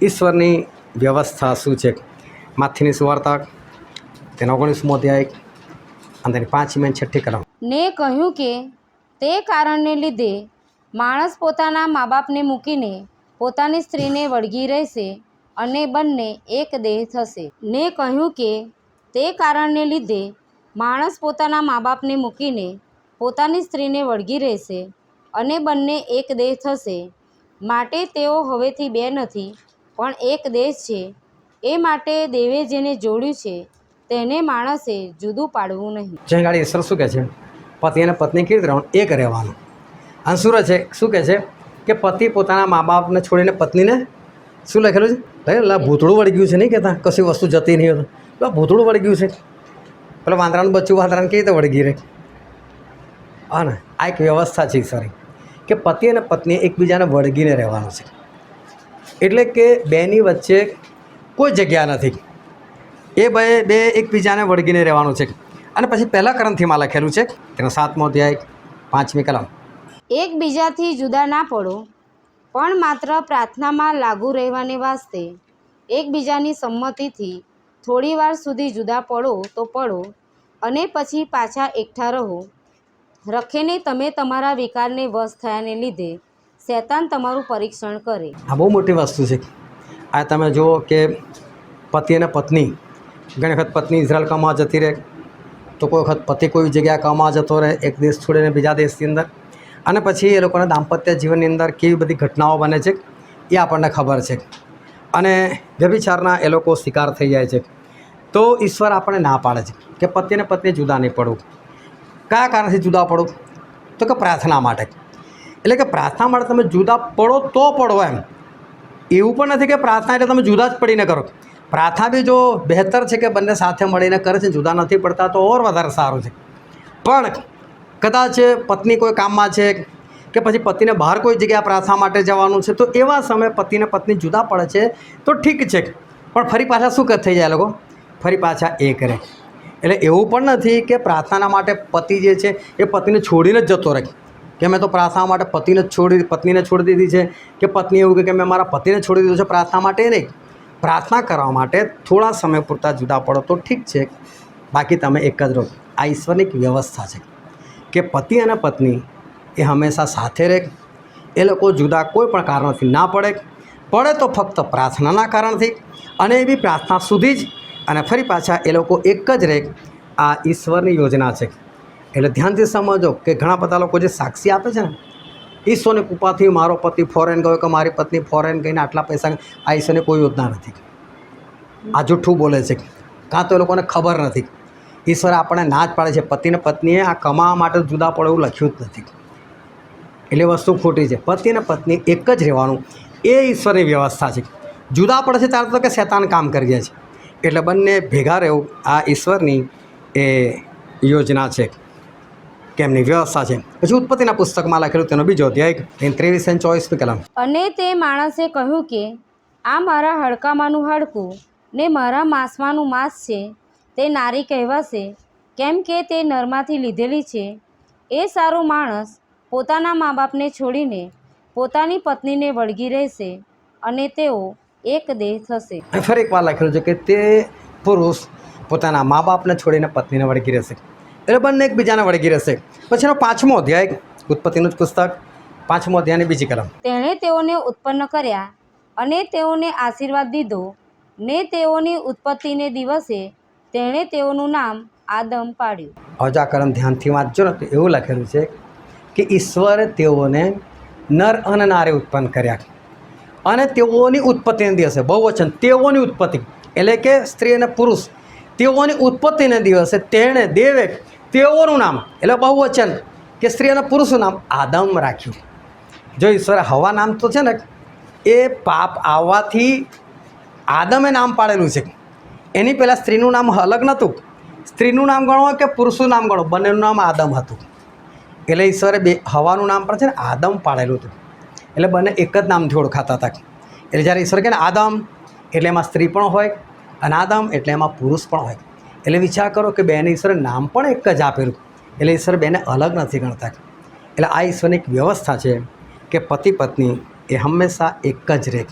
ઈશ્વરની વ્યવસ્થા શું છે. માથીની સુવાર્તા, તેનો 19મો અધ્યાય અને તેની 5મી અને 6ઠ્ઠી કલમ. ને કહ્યું કે તે કારણને લીધે માણસ પોતાના મા બાપને મૂકીને પોતાની સ્ત્રીને વળગી રહેશે અને બંને એક દેહ થશે. ને કહ્યું કે તે કારણને લીધે માણસ પોતાના મા બાપને મૂકીને પોતાની સ્ત્રીને વળગી રહેશે અને બંને એક દેહ થશે. માટે તેઓ હવેથી બે નથી પણ એક દેહ છે. એ માટે દેવે જેને જોડ્યું છે તેને માણસે જુદું પાડવું નહીં. જે ગાડી ઈશ્વર શું કહે છે? પતિ અને પત્ની કેવી રીતે રહેવાનું? એક રહેવાનું. અને શું કહે છે કે પતિ પોતાના મા બાપને છોડીને પત્નીને શું લખેલું છે? ભૂતળું વળી ગયું છે, નહીં કહેતા કશી વસ્તુ જતી નહીં હોતું, પેલા ભૂતળું વળી ગયું છે. પેલા વાંદરાનું બચ્ચું વાંદરાને કેવી રીતે વળગી રહે? હા ને, આ એક વ્યવસ્થા છે ઈશ્વરની, કે પતિ અને પત્ની એકબીજાને વળગીને રહેવાનું છે. એટલે કે બેની વચ્ચે કોઈ જગ્યા નથી, એ બે એકબીજાને વળગીને રહેવાનું છે. અને પછી 1 કરંથીમાં લખેલું છે, તેનો 7મો અધ્યાય 5મી કલમ. એકબીજાથી જુદા ના પડો, પણ માત્ર પ્રાર્થનામાં લાગુ રહેવાને વાસ્તે એકબીજાની સંમતિથી થોડી વાર સુધી જુદા પડો તો પડો, અને પછી પાછા એકઠા રહો. રખેને તમે તમારા વિકારને વશ થયાને લીધે શૈતાન તમારું પરીક્ષણ કરે. આ બહુ મોટી વસ્તુ છે. આ તમે જુઓ કે પતિ અને પત્ની, ઘણી વખત પત્ની ઇઝરાયલ કમાવા જતી રહે, તો કોઈ વખત પતિ કોઈ જગ્યાએ કમાવા જતો રહે, એક દેશ છોડીને બીજા દેશની અંદર, અને પછી એ લોકોના દાંપત્ય જીવનની અંદર કેવી બધી ઘટનાઓ બને છે એ આપણને ખબર છે. અને વ્યભિચારના એ લોકો શિકાર થઈ જાય છે. તો ઈશ્વર આપણને ના પાડે છે કે પતિ અને પત્ની જુદા નહીં પડવું. કયા કારણથી જુદા પડો? તો કે પ્રાર્થના માટે. એટલે કે પ્રાર્થના માટે તમે જુદા પડો તો પડો એમ. એવું પણ નથી કે પ્રાર્થના એટલે તમે જુદા જ પડીને કરો. પ્રાર્થના બી જો બહેતર છે કે બંને સાથે મળીને કરે છે, જુદા નથી પડતા, તો ઓર વધારે સારું છે. પણ કદાચ પત્ની કોઈ કામમાં છે કે પછી પતિને બહાર કોઈ જગ્યાએ પ્રાર્થના માટે જવાનું છે, તો એવા સમયે પતિને પત્ની જુદા પડે છે તો ઠીક છે. પણ ફરી પાછા શું થઈ જાય લોકો? ફરી પાછા એ કરે. એટલે એવું પણ નથી કે પ્રાર્થના માટે પતિ જે છે એ પતિને છોડીને જ જતો રહે કે મેં તો પ્રાર્થના માટે પતિને છોડી દીધી છે, કે પત્ની એવું કે મેં મારા પતિને છોડી દીધું છે પ્રાર્થના માટે. નહીં, પ્રાર્થના કરવા માટે થોડા સમય પૂરતા જુદા પડો તો ઠીક છે, બાકી તમે એક જ રહો. આ ઈશ્વરની એક વ્યવસ્થા છે કે પતિ અને પત્ની એ હંમેશા સાથે રહે. એ લોકો જુદા કોઈ પણ કારણથી ના પડે તો ફક્ત પ્રાર્થનાના કારણથી, અને એ બી પ્રાર્થના સુધી જ, અને ફરી પાછા એ લોકો એક જ રહે. આ ઈશ્વરની યોજના છે. એટલે ધ્યાનથી સમજો કે ઘણા બધા લોકો જે સાક્ષી આપે છે ને, ઈશ્વરની કૃપાથી મારો પતિ ફોરેન ગયો કે મારી પત્ની ફોરેન ગઈને આટલા પૈસા, આ ઈશ્વરની કોઈ યોજના નથી. આ જૂઠું બોલે છે, કાં તો એ લોકોને ખબર નથી. ઈશ્વર આપણને ના જ પાડે છે, પતિને પત્નીએ આ કમાવા માટે જુદા પડે એવું લખ્યું જ નથી. એટલે વસ્તુ ખોટી છે. પતિ અને પત્ની એક જ રહેવાનું, એ ઈશ્વરની વ્યવસ્થા છે. જુદા પડે છે ત્યારે તો કે શૈતાન કામ કરી જાય છે. એટલે બંને ભેગા રહેવું આ ઈશ્વરની એ યોજના છે, કે એમની વ્યવસ્થા છે. પછી ઉત્પત્તિના પુસ્તકમાં લખેલું તેનો બીજો અધ્યાય 23 અને 24 કલમ. અને તે માણસે કહ્યું કે આ મારા હાડકામાંનું હાડકું ને મારા માંસમાંનું માંસ છે. તે નારી કહેવાશે, કેમ કે તે નરમાંથી લીધેલી છે. એ સારો માણસ પોતાના મા બાપને છોડીને પોતાની પત્નીને વળગી રહેશે, અને તેઓ એક દેહ થશે. ફરી એકવાર લખેલું છે કે તે પુરુષ પોતાના મા બાપને છોડીને પત્નીને વળગી રહેશે. એટલે બંને એકબીજાને વળગી રહેશે. પછીનો 5મો અધ્યાય, ઉત્પત્તિનું જ પુસ્તક, 5મો અધ્યાયની બીજી કલમ. તેણે તેઓને ઉત્પન્ન કર્યા અને તેઓને આશીર્વાદ દીધો, ને તેઓની ઉત્પત્તિને દિવસે તેણે તેઓનું નામ આદમ પાડ્યું. હવે આ કલમ ધ્યાનથી વાંચજો ને તો એવું લખેલું છે કે ઈશ્વરે તેઓને નર અને નારી ઉત્પન્ન કર્યા, અને તેઓની ઉત્પત્તિને દિવસે, બહુવચન તેઓની ઉત્પત્તિ, એટલે કે સ્ત્રી અને પુરુષ, તેઓની ઉત્પત્તિને દિવસે તેણે દેવે તેઓનું નામ, એટલે બહુવચન કે સ્ત્રી અને પુરુષનું નામ આદમ રાખ્યું. જો ઈશ્વરે હવા નામ તો છે ને એ પાપ આવવાથી આદમે નામ પાડેલું છે. એની પહેલાં સ્ત્રીનું નામ અલગ નહોતું. સ્ત્રીનું નામ ગણો કે પુરુષનું નામ ગણો, બંનેનું નામ આદમ હતું. એટલે ઈશ્વરે હવાનું નામ પણ છે ને આદમ પાડેલું હતું. એટલે બંને એક જ નામથી ઓળખાતા હતા. એટલે જ્યારે ઈશ્વર કહે ને આદમ, એટલે એમાં સ્ત્રી પણ હોય, અને આદમ એટલે એમાં પુરુષ પણ હોય. એટલે વિચાર કરો કે બેને ઈશ્વરે નામ પણ એક જ આપેલું. એટલે ઈશ્વર બેને અલગ નથી ગણતા. એટલે આ ઈશ્વરની એક વ્યવસ્થા છે કે પતિ પત્ની એ હંમેશા એક જ રહે.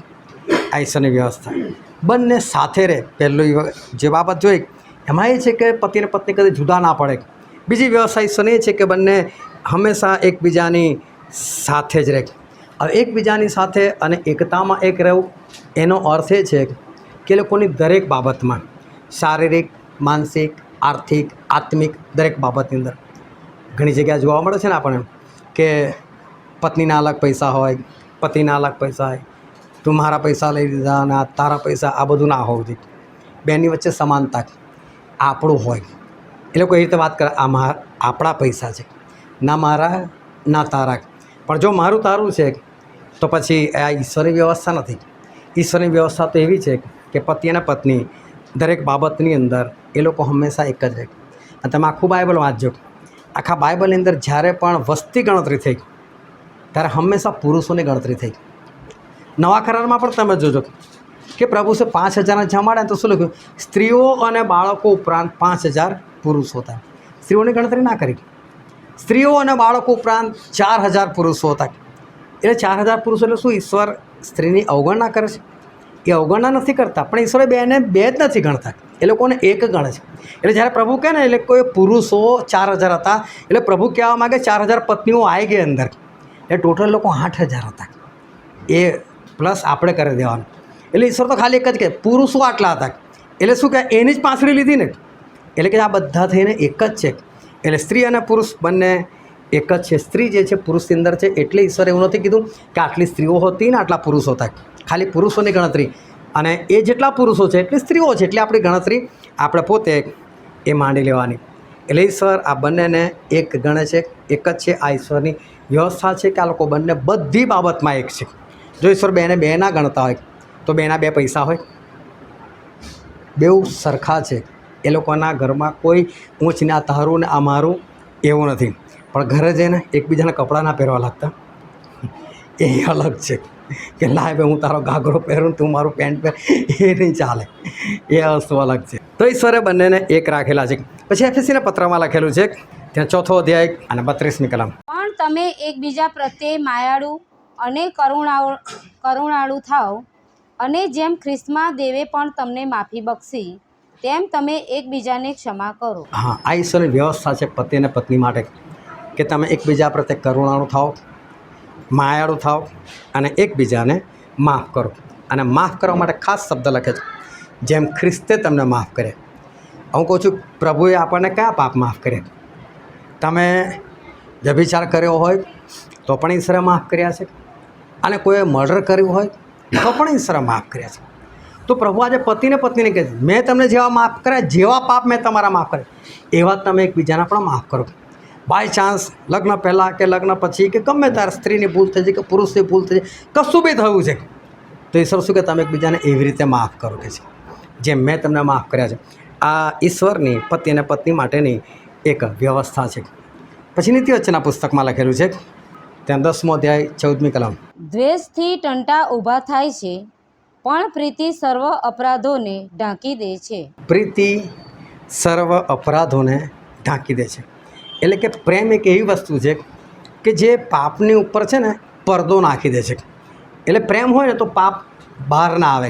આ ઈશ્વરની વ્યવસ્થા, બંને સાથે રહે. પહેલું જે બાબત જોઈ એમાં એ છે કે પતિ અને પત્ની કદી જુદા ના પડે. બીજી વ્યવસ્થા ઈશ્વરની એ છે કે બંને હંમેશા એકબીજાની સાથે જ રહે. હવે એકબીજાની સાથે અને એકતામાં એક રહેવું, એનો અર્થ એ છે કે લોકોની દરેક બાબતમાં, શારીરિક, માનસિક, આર્થિક, આત્મિક દરેક બાબતની અંદર ઘણી જગ્યાએ જોવા મળે છે ને આપણને કે પત્નીના અલગ પૈસા હોય, પતિના અલગ પૈસા હોય, તું મારા પૈસા લઈ લીધા અને તારા પૈસા, આ બધું ના હોવું જોઈએ. બેની વચ્ચે સમાનતા, આપણું હોય. એ લોકો એ રીતે વાત કરે, આપણા પૈસા છે, ના મારા ના તારા. પણ જો મારું તારું છે તો પછી આ ઈશ્વરની વ્યવસ્થા નથી. ઈશ્વરની વ્યવસ્થા તો એવી છે કે પતિ અને પત્ની દરેક બાબતની અંદર એ લોકો હંમેશા એક જ રહે. અને તમે આખું બાઇબલ વાંચજો. આખા બાઇબલની અંદર જ્યારે પણ વસ્તી ગણતરી થઈ ત્યારે હંમેશા પુરુષોની ગણતરી થઈ. નવા કરારમાં પણ તમે જોજો કે પ્રભુએ 5000 જમાડ્યા તો શું લખ્યું? સ્ત્રીઓ અને બાળકો ઉપરાંત 5000 પુરુષો હતા. સ્ત્રીઓની ગણતરી ના કરી. સ્ત્રીઓ અને બાળકો ઉપરાંત 4000 પુરુષો હતા. એટલે 4000 પુરુષો એટલે શું? ઈશ્વર સ્ત્રીની અવગણના કરે છે? એ અવગણના નથી કરતા, પણ ઈશ્વરે બેને બે જ નથી ગણતા, એ લોકોને એક ગણે છે. એટલે જ્યારે પ્રભુ કહે ને એટલે કોઈ પુરુષો 4000 હતા, એટલે પ્રભુ કહેવા માગે 4000 પત્નીઓ આવી ગઈ અંદર, એટલે ટોટલ લોકો 8000 હતા. એ પ્લસ આપણે કરી દેવાનું. એટલે ઈશ્વર તો ખાલી એક જ કહે પુરુષો આટલા હતા. એટલે શું કહે? એની જ પાસળી લીધી ને. એટલે કે આ બધા થઈને એક જ છે. એટલે સ્ત્રી અને પુરુષ બંને એક જ છે. સ્ત્રી જે છે પુરુષની અંદર છે, એટલે ઈશ્વરે એવું નથી કીધું કે આટલી સ્ત્રીઓ હોતી ને આટલા પુરુષો થાય. ખાલી પુરુષોની ગણતરી, અને એ જેટલા પુરુષો છે એટલી સ્ત્રીઓ છે, એટલે આપણી ગણતરી આપણે પોતે એ માંડી લેવાની. એટલે ઈશ્વર આ બંનેને એક ગણે છે, એક જ છે. આ ઈશ્વરની વ્યવસ્થા છે કે આ લોકો બંને બધી બાબતમાં એક છે. જો ઈશ્વર બેને બે ના ગણતા હોય તો બેના બે પૈસા હોય? બેઉ સરખા છે. એ લોકોના ઘરમાં કોઈ ઊંચ ને આ તારું ને આ મારું એવું નથી. પણ ઘરે જઈને એકબીજાના કપડાં ના પહેરવા લાગતા, એ અલગ છે કે લાય ભાઈ હું તારો ઘાઘરો પહેરું, તું મારું પેન્ટ પહેર, એ નહીં ચાલે. એ વસ્તુ અલગ છે. તો ઈશ્વરે બંનેને એક રાખેલા છે. પછી એફએસીના પત્રમાં લખેલું છે, ત્યાં 4થો અધ્યાય અને 32મી કલમ. પણ તમે એકબીજા પ્રત્યે માયાળુ અને કરુણાળુ થાઓ, અને જેમ ખ્રિસ્તમાં દેવે પણ તમને માફી બક્ષી, તેમ તમે એકબીજાને ક્ષમા કરો. હા, આ ઈશ્વરની વ્યવસ્થા છે પતિ અને પત્ની માટે, કે તમે એકબીજા પ્રત્યે કરુણાળુ થાઓ, માયાળુ થાઓ અને એકબીજાને માફ કરો. અને માફ કરવા માટે ખાસ શબ્દ લખે છે, જેમ ખ્રિસ્તે તમને માફ કરે. હું કહું છું, પ્રભુએ આપણને કયા પાપ માફ કરે? તમે વ્યભિચાર કર્યો હોય તો પણ ઈશ્વરે માફ કર્યા છે, અને કોઈએ મર્ડર કર્યું હોય તો પણ ઈશ્વરે માફ કર્યા છે. તો પ્રભુ આજે પતિને પત્નીને કહે છે, મેં તમને જેવા માફ કર્યા, જેવા પાપ મેં તમારા માફ કર્યા, એવા તમે એકબીજાના પણ માફ કરો. બાય ચાન્સ લગ્ન પહેલાં કે લગ્ન પછી કે ગમે ત્યારે સ્ત્રીની ભૂલ થઈ જાય કે પુરુષની ભૂલ થઈ જાય, કશું બી થયું છે, તો ઈશ્વર શું કે તમે એકબીજાને એવી રીતે માફ કરો કે છે જેમ મેં તમને માફ કર્યા છે. આ ઈશ્વરની પતિ અને પત્ની માટેની એક વ્યવસ્થા છે. પછી નીતિવચનના પુસ્તકમાં લખેલું છે, ત્યાં 10મો અધ્યાય 14મી કલમ. દ્વેષથી ટંટા ઊભા થાય છે, પણ પ્રીતિ સર્વ અપરાધોને ઢાંકી દે છે. પ્રીતિ સર્વ અપરાધોને ઢાંકી દે છે. એટલે કે પ્રેમ એક એવી વસ્તુ છે કે જે પાપની ઉપર છે ને પડદો નાખી દે છે. એટલે પ્રેમ હોય ને તો પાપ બહાર ના આવે,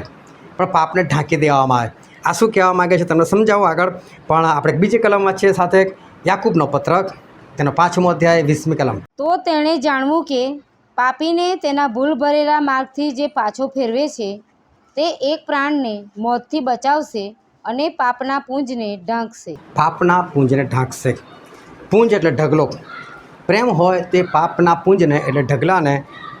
પણ પાપને ઢાંકી દેવામાં આવે. આ શું કહેવા માગે છે તમને સમજાવું આગળ. પણ આપણે બીજી કલમ વાંચીએ સાથે, યાકૂબનો પત્રક, તેનો 5મો અધ્યાય 20મી કલમ. તો તેણે જાણવું કે પાપીને તેના ભૂલ ભરેલા માર્ગથી જે પાછો ફેરવે છે, તે એક પ્રાણને મોતથી બચાવશે અને પાપના પુંજને ઢાંકશે. પાપના પુંજને ઢાંકશે. પુંજ એટલે ઢગલો. પ્રેમ હોય તે પાપના પુંજને એટલે ઢગલાને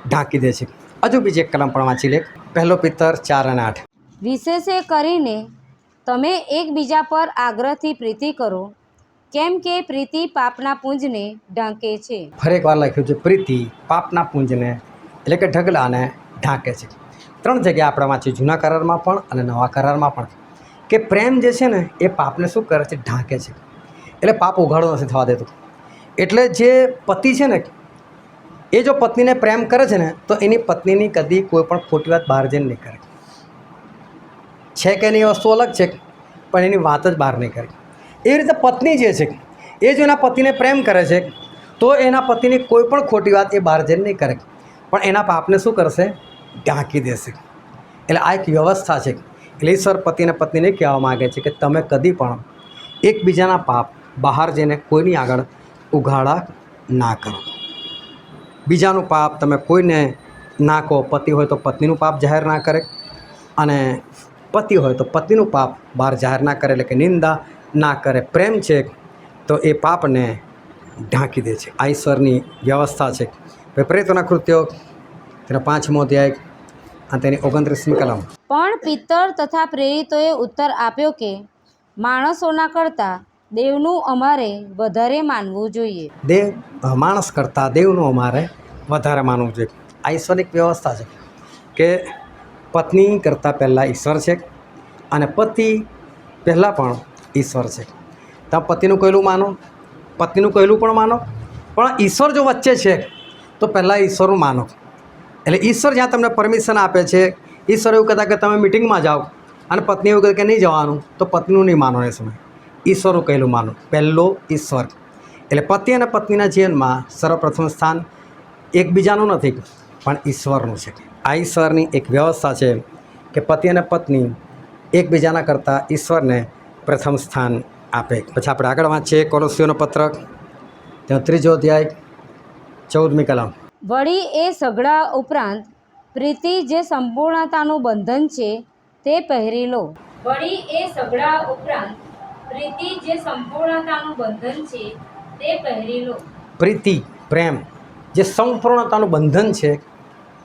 ઢાંકી દે છે. હજુ બીજી એક કલમ પણ વાંચી લે, 1 પિત્તર 4 અને 8. વિશેષે કરીને તમે એકબીજા પર આગ્રહથી પ્રીતિ કરો, કેમ કે પ્રીતિ પાપના પુંજને ઢાંકે છે. ફરી એકવાર લખ્યું છે, પ્રીતિ પાપના પુંજને એટલે કે ઢગલાને ઢાંકે છે. 3 જગ્યાએ આપણે વાંચ્યું, જૂના કરારમાં પણ અને નવા કરારમાં પણ, કે પ્રેમ જે છે ને એ પાપને શું કરે છે? ઢાંકે છે. એટલે પાપ ઉઘાડો નથી થવા દેતું. એટલે જે પતિ છે ને એ જો પત્નીને પ્રેમ કરે છે ને તો એની પત્નીની કદી કોઈ પણ ખોટી વાત બહાર જઈને નહીં કરે. છે કે એની વસ્તુ અલગ છે, પણ એની વાત જ બહાર નહીં કરે. એ રીતે પત્ની જે છે એ જો એના પતિને પ્રેમ કરે છે તો એના પતિની કોઈ પણ ખોટી વાત એ બહાર જઈને નહીં કરે, પણ એના પાપને શું કરશે? ઢાંકી દેશે. એટલે આ એક વ્યવસ્થા છે. એટલે ઈશ્વર પતિ અને પત્નીને કહેવા માગે છે કે તમે કદી પણ એકબીજાના પાપ બહાર જઈને કોઈની આગળ ઉઘાડા ના કરો. બીજાનું પાપ તમે કોઈને ના કહો. પતિ હોય તો પત્નીનું પાપ જાહેર ના કરે, અને પતિ હોય તો પત્નીનું પાપ બહાર જાહેર ના કરે, એટલે કે નિંદા ના કરે. પ્રેમ છે તો એ પાપને ઢાંકી દે છે. આ ઈશ્વરની વ્યવસ્થા છે. પ્રેરિતોના કૃત્યો, તેનો 5મો અધ્યાય અને તેની 29મી કલમ. પણ પિત્તર તથા પ્રેરિતોએ ઉત્તર આપ્યો કે માણસોના કરતાં દેવનું અમારે વધારે માનવું જોઈએ. માણસ કરતાં દેવનું અમારે વધારે માનવું જોઈએ. આ ઈશ્વરની એક વ્યવસ્થા છે કે પત્ની કરતાં પહેલાં ઈશ્વર છે, અને પતિ પહેલાં પણ ઈશ્વર છે. તમે પતિનું કહેલું માનો, પત્નીનું કહેલું પણ માનો, પણ ઈશ્વર જો વચ્ચે છે તો પહેલાં ઈશ્વરનું માનો. એટલે ઈશ્વર જ્યાં તમને પરમિશન આપે છે, ઈશ્વર એવું કહેતા કે તમે મિટિંગમાં જાઓ અને પત્ની એવું કહે કે નહીં જવાનું, તો પત્નીનું નહીં માનો. એ સમય ઈશ્વરનું કહેલું માનો. પહેલો ઈશ્વર. એટલે પતિ અને પત્નીના જીવનમાં સર્વપ્રથમ સ્થાન એકબીજાનું નથી, પણ ઈશ્વરનું છે. આ ઈશ્વરની એક વ્યવસ્થા છે કે પતિ અને પત્ની એકબીજાના કરતાં ઈશ્વરને પ્રથમ સ્થાન આપે. પછી આપણે આગળ વાંચીએ કોલોસીઓનો પત્રક, તેનો 3જો અધ્યાય 14મી કલમ. વળી એ સઘળા ઉપરાંત પ્રીતિ જે સંપૂર્ણતાનું બંધન છે તે પહેરી લો. વળી એ સઘળા ઉપરાંત પ્રીતિ જે સંપૂર્ણતાનું બંધન છે તે પહેરી લો. પ્રીતિ પ્રેમ જે સંપૂર્ણતાનું બંધન છે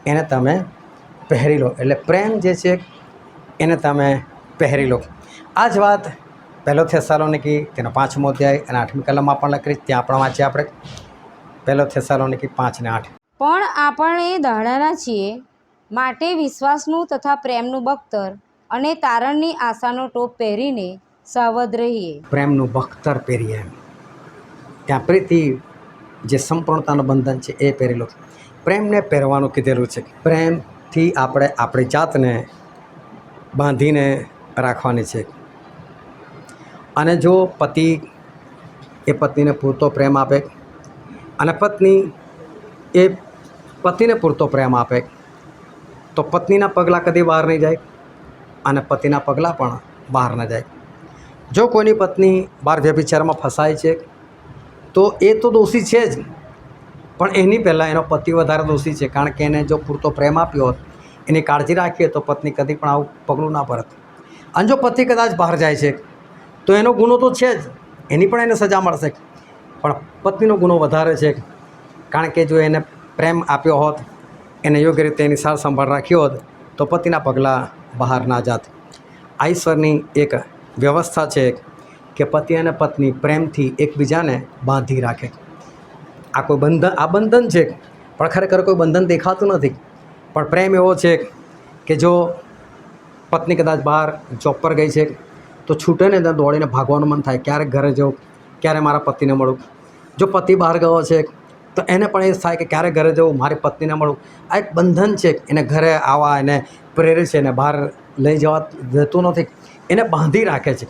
એને તમે પહેરી લો. એટલે પ્રેમ જે છે એને તમે પહેરી લો. આ જ વાત 1 થેસાલોનિકી તેનો 5મો અધ્યાય અને 8મી કલમમાં પણ લખી. ત્યાં પણ વાંચીએ આપણે 1 થેસાલોનિકી 5:8. પણ આપણે દાડાના છીએ માટે વિશ્વાસનું તથા પ્રેમનું બખ્તર અને તારણની આશાનો ટોપ પહેરીને સાવધ રહીએ. પ્રેમનું બખ્તર પહેરીએ. ત્યાં પ્રીતિ જે સંપૂર્ણતાનું બંધન છે એ પહેરી લો. પ્રેમને પહેરવાનું કીધેલું છે. પ્રેમથી આપણે આપણી જાતને બાંધીને રાખવાની છે. અને જો પતિ એ પત્નીને પૂરતો પ્રેમ આપે અને પત્ની એ પતિને પૂરતો પ્રેમ આપે તો પત્નીના પગલાં કદી બહાર નહીં જાય અને પતિના પગલાં પણ બહાર ન જાય. જો કોઈની પત્ની બહાર વ્યભિચારમાં ફસાય છે તો એ તો દોષી છે જ, પણ એની પહેલાં એનો પતિ વધારે દોષી છે. કારણ કે એને જો પૂરતો પ્રેમ આપ્યો હોત, એની કાળજી રાખીએ તો પત્ની કદી પણ આવું પગલું ના ભરત. અને જો પતિ કદાચ બહાર જાય છે તો એનો ગુનો તો છે જ, એની પણ એને સજા મળશે, પણ પત્નીનો ગુનો વધારે છે. કારણ કે જો એને પ્રેમ આપ્યો હોત, એને યોગ્ય રીતે એની સાર સંભાળ રાખી હોત તો પતિના પગલાં બહાર ના જાત. આ ઈશ્વરની એક વ્યવસ્થા છે કે પતિ અને પત્ની પ્રેમથી એકબીજાને બાંધી રાખે. આ કોઈ બંધન છે, પણ ખરેખર કોઈ બંધન દેખાતું નથી. પણ પ્રેમ એવો છે કે જો પત્ની કદાચ બહાર જોબ પર ગઈ છે તો છૂટે ને ત્યાં દોડીને ભાગવાનું મન થાય, ક્યારે ઘરે જવું, ક્યારે મારા પતિને મળું. જો પતિ બહાર ગયો છે તો એને પણ એ થાય કે ક્યારે ઘરે જવું, મારી પત્નીને મળું. આ એક બંધન છે. એને ઘરે આવવા એને પ્રેરે છે, એને બહાર લઈ જવા દેતું નથી, એને બાંધી રાખે છે.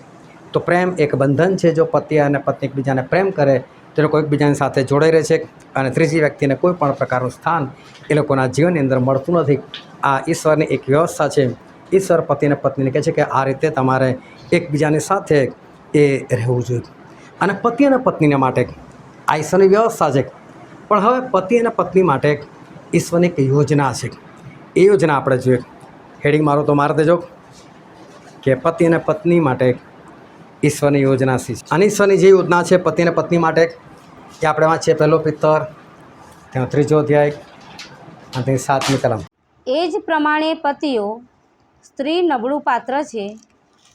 તો પ્રેમ એક બંધન છે. જો પતિ અને પત્ની એકબીજાને પ્રેમ કરે તો એ લોકો એકબીજાની સાથે જોડાઈ રહે છે અને ત્રીજી વ્યક્તિને કોઈ પણ પ્રકારનું સ્થાન એ લોકોના જીવનની અંદર મળતું નથી. આ ઈશ્વરની એક વ્યવસ્થા છે. ઈશ્વર પતિ અને પત્નીને કહે છે કે આ રીતે તમારે એકબીજાની સાથે એ રહેવું જોઈએ. અને પતિ અને પત્નીને માટે આ ઈશ્વરની વ્યવસ્થા છે. પણ હવે પતિ અને પત્ની માટે ઈશ્વરની એક યોજના છે. એ યોજના આપણે જોઈએ. હેડિંગ મારો તો મારી દેજો કે પતિ અને પત્ની માટે ઈશ્વરની યોજના છે. અને ઈશ્વરની જે યોજના છે પતિ અને પત્ની માટે એ આપણે વાંચીએ 1 પિત્તર તેનો 3જો અધ્યાય અને તેની 7મી કલમ. એ જ પ્રમાણે પતિઓ સ્ત્રી નબળું પાત્ર છે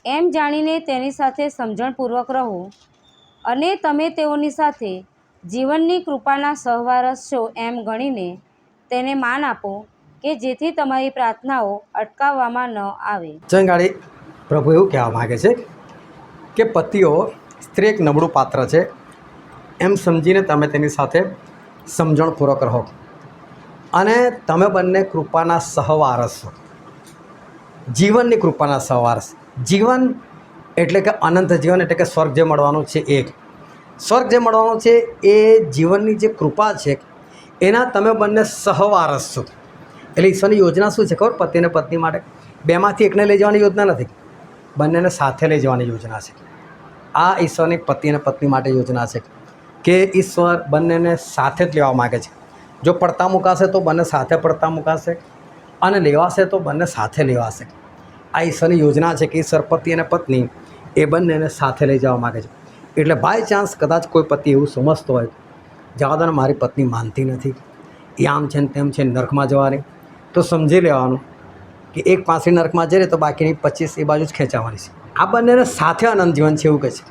એમ જાણીને તેની સાથે સમજણપૂર્વક રહો, અને તમે તેઓની સાથે જીવનની કૃપાના સહવારસ છો એમ ગણીને તેને માન આપો કે જેથી તમારી પ્રાર્થનાઓ અટકાવવામાં ન આવે. જંગાળી પ્રભુ એવું કહેવા માગે છે કે પતિઓ સ્ત્રી એક નબળું પાત્ર છે એમ સમજીને તમે તેની સાથે સમજણપૂર્વક રહો, અને તમે બંને કૃપાના સહવારસ છો. જીવનની કૃપાના સહવારસ. જીવન એટલે કે અનંત જીવન, એટલે કે સ્વર્ગ જે મળવાનું છે એ સ્વર્ગ જે મળવાનું છે એ જીવનની જે કૃપા છે એના તમે બંને સહવારસ છો. એટલે ઈશ્વરની યોજના શું છે ખબર? પતિ અને પત્ની માટે બેમાંથી એકને લઈ જવાની યોજના નથી, બંનેને સાથે લઈ જવાની યોજના છે. આ ઈશ્વરની પતિ અને પત્ની માટે યોજના છે કે ઈશ્વર બંનેને સાથે જ લેવા માગે છે. જો પડતા મુકાશે તો બંને સાથે પડતા મુકાશે, અને લેવાશે તો બંને સાથે લેવાશે. આ ઈશ્વરની યોજના છે કે ઈશ્વર પતિ અને પત્ની એ બંનેને સાથે લઈ જવા માગે છે. એટલે બાય ચાન્સ કદાચ કોઈ પતિ એવું સમજતો હોય, જવા દો ને મારી પત્ની માનતી નથી, એ આમ છે ને તેમ છે, નરકમાં જવાની, તો સમજી લેવાનું કે એક પાંસળી નરકમાં જઈ રહે તો બાકીની 25 એ બાજુ જ ખેંચાવાની છે. આ બંનેને સાથે આનંદ જીવન છે એવું કહે છે.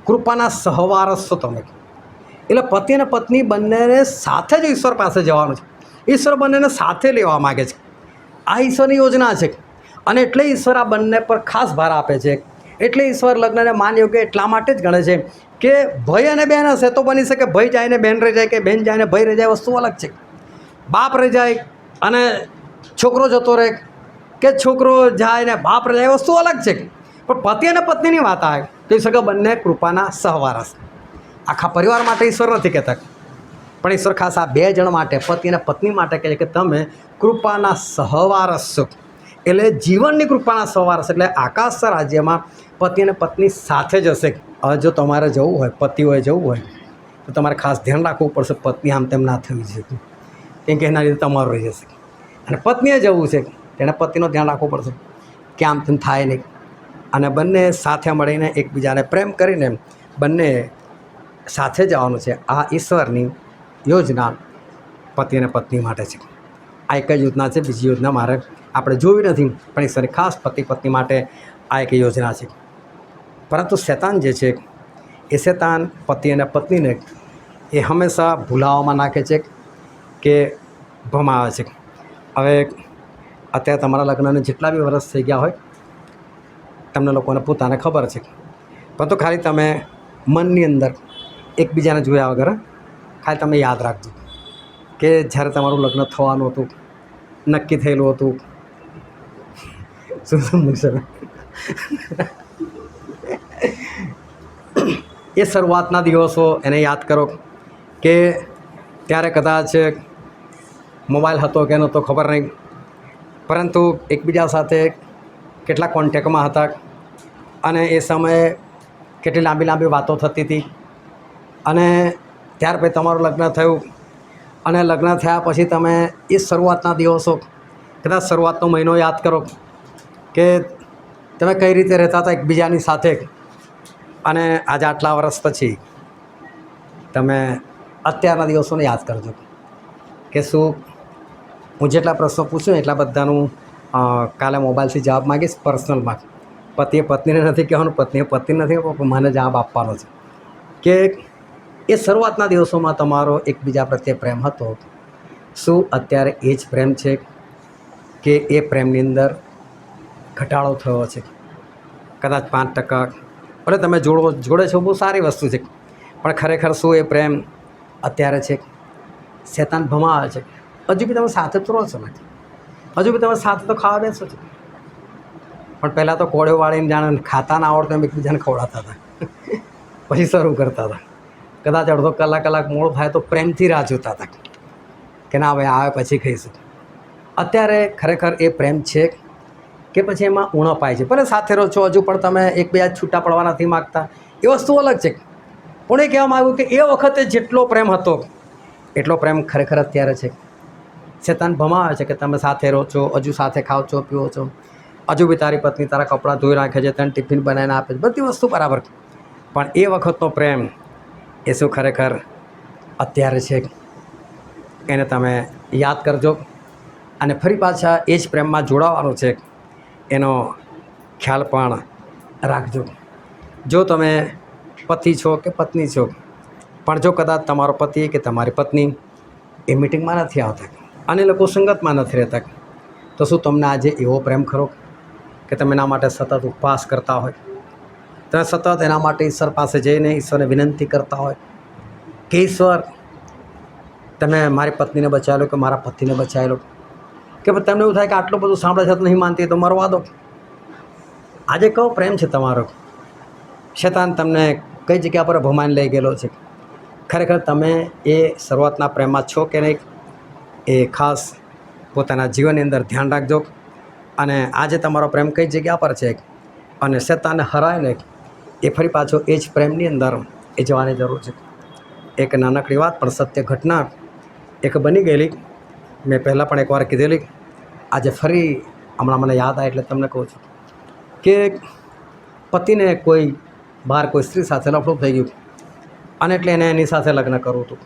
કૃપાના સહવારસ છો તમે. એટલે પતિ અને પત્ની બંનેને સાથે જ ઈશ્વર પાસે જવાનું છે. ઈશ્વર બંનેને સાથે લેવા માગે છે. આ ઈશ્વરની યોજના છે. અને એટલે ઈશ્વર આ બંને પર ખાસ ભાર આપે છે. એટલે ઈશ્વર લગ્નને માન યોગ્ય એટલા માટે જ ગણે છે કે ભાઈ અને બહેન હશે તો બની શકે ભાઈ જાય ને બહેન રહી જાય, કે બહેન જાય ને ભાઈ રહી જાય, વસ્તુ અલગ છે. બાપ રહી જાય અને છોકરો જતો રહે, કે છોકરો જાય ને બાપ રહી જાય, વસ્તુ અલગ છે. પણ પતિ અને પત્નીની વાત આવે તો ઈશ્વર કે બંને કૃપાના સહવારસ. આખા પરિવાર માટે ઈશ્વર નથી કહેતા, પણ ઈશ્વર ખાસ આ 2 જણ માટે, પતિ અને પત્ની માટે કહે છે કે તમે કૃપાના સહવારસ છો. એટલે જીવનની કૃપાના સહવારસ, એટલે આકાશ રાજ્યમાં પતિ અને પત્ની સાથે જ હશે. હવે જો તમારે જવું હોય, પતિઓએ જવું હોય તો તમારે ખાસ ધ્યાન રાખવું પડશે પત્ની આમ તેમ ના થવી જોઈએ, કેમ કે એના લીધે તમારું રહી જશે. અને પત્નીએ જવું છે તેણે પતિનું ધ્યાન રાખવું પડશે કે આમ તેમ થાય નહીં. અને બંને સાથે મળીને એકબીજાને પ્રેમ કરીને બંને સાથે જવાનું છે. આ ઈશ્વરની યોજના પતિ અને પત્ની માટે છે. આ એક જ યોજના છે, બીજી યોજના મારે આપણે જોવી નથી, પણ ઈશ્વરની ખાસ પતિ પત્ની માટે આ એક યોજના છે. પરંતુ શૈતાન જે છે એ શૈતાન પતિ અને પત્નીને એ હંમેશા ભૂલાવામાં નાખે છે કે ભમાવે છે. હવે અત્યારે તમારા લગ્નને જેટલા બી વર્ષ થઈ ગયા હોય તમને લોકોને પોતાને ખબર છે, પરંતુ ખાલી તમે મનની અંદર એકબીજાને જોયા વગર ખાલી તમે યાદ રાખજો કે જ્યારે તમારું લગ્ન થવાનું હતું, નક્કી થયેલું હતું, શું સમજવું સર, એ શરૂઆતના દિવસો એને યાદ કરો કે ત્યારે કદાચ મોબાઈલ હતો કે નહોતો ખબર નહીં, પરંતુ એકબીજા સાથે કેટલા કોન્ટેક્ટમાં હતા અને એ સમયે કેટલી લાંબી લાંબી વાતો થતી હતી. અને ત્યાર પછી તમારું લગ્ન થયું અને લગ્ન થયા પછી તમે એ શરૂઆતના દિવસો, કદાચ શરૂઆતનો મહિનો યાદ કરો કે તમે કઈ રીતે રહેતા હતા એકબીજાની સાથે. અને આજે આટલા વર્ષ પછી તમે અત્યારના દિવસોને યાદ કરજો કે શું હું જેટલા પ્રશ્નો પૂછું એટલા બધાનું કાલે મોબાઈલથી જવાબ માગીશ પર્સનલમાં. પતિએ પત્નીને નથી કહેવાનું, પત્નીએ પત્ની નથી કહેવાનું, મને જવાબ આપવાનો છે કે એ શરૂઆતના દિવસોમાં તમારો એકબીજા પ્રત્યે પ્રેમ હતો, શું અત્યારે એ જ પ્રેમ છે કે એ પ્રેમની અંદર ઘટાડો થયો છે? કદાચ 5%. ભલે તમે જોડે છો, બહુ સારી વસ્તુ છે, પણ ખરેખર શું એ પ્રેમ અત્યારે છે? શૈતાન ભમાવે છે. હજુ બી તમે સાથે તો રહો છો ને, હજુ બી તમે સાથે તો ખાવા બેસો છો, પણ પહેલાં તો કોળીઓ વાળીને જાણે ખાતા ના આવડતું એમ એકબીજાને ખવડાવતા હતા, પછી શરૂ કરતા હતા. કદાચ અડધો કલાક મોડું થાય તો પ્રેમથી રાહ જોતા હતા કે ના ભાઈ આવે પછી ખાઈશું. અત્યારે ખરેખર એ પ્રેમ છે કે પછી એમાં ઉણપ આવે છે? ભલે સાથે રહો છો, હજુ પણ તમે એકબીજા છૂટા પડવા નથી માગતા, એ વસ્તુ અલગ છે. પણ એ કહેવા માગું કે એ વખતે જેટલો પ્રેમ હતો એટલો પ્રેમ ખરેખર અત્યારે છે? શૈતાન ભમાવે છે કે તમે સાથે રહો છો, હજુ સાથે ખાઓ છો, પીવો છો, હજુ બી તારી પત્ની તારા કપડાં ધોઈ રાખે છે, તને ટિફિન બનાવીને આપે છે, બધી વસ્તુ બરાબર, પણ એ વખતનો પ્રેમ એ શું ખરેખર અત્યારે છે? એને તમે યાદ કરજો અને ફરી પાછા એ જ પ્રેમમાં જોડાવાનું છે એનો ખ્યાલ પણ રાખજો. જો તમે પતિ છો કે પત્ની છો, પણ જો કદાચ તમારો પતિ કે તમારી પત્ની એ મિટિંગમાં નથી આવતા અને લોકો સંગતમાં નથી રહેતા, તો શું તમને આજે એવો પ્રેમ ખરો કે તમે એના માટે સતત ઉપવાસ કરતા હોય, તમે સતત એના માટે ઈશ્વર પાસે જઈને ઈશ્વરને વિનંતી કરતા હોય કે ઈશ્વર તમે મારી પત્નીને બચાવી લો કે મારા પતિને બચાવી લો? કે તમને એવું થાય કે આટલું બધું સાંભળે છે તો નહીં માનતી તો મરવા દો? આજે કયો પ્રેમ છે તમારો? શૈતાન તમને કઈ જગ્યા પર ભમાઈને લઈ ગયેલો છે? ખરેખર તમે એ શરૂઆતના પ્રેમમાં છો કે નહીં, એ ખાસ પોતાના જીવનની અંદર ધ્યાન રાખજો. અને આજે તમારો પ્રેમ કઈ જગ્યા પર છે અને શૈતાનને હરાવીને એ ફરી પાછો એ જ પ્રેમની અંદર એ જવાની જરૂર છે. એક નાનકડી વાત પણ સત્ય ઘટના એક બની ગયેલી, મેં પહેલાં પણ એકવાર કીધેલી, આજે ફરી હમણાં મને યાદ આવે એટલે તમને કહું છું કે પતિને કોઈ બહાર કોઈ સ્ત્રી સાથે લફડું થઈ ગયું અને એટલે એને એની સાથે લગ્ન કરવું હતું.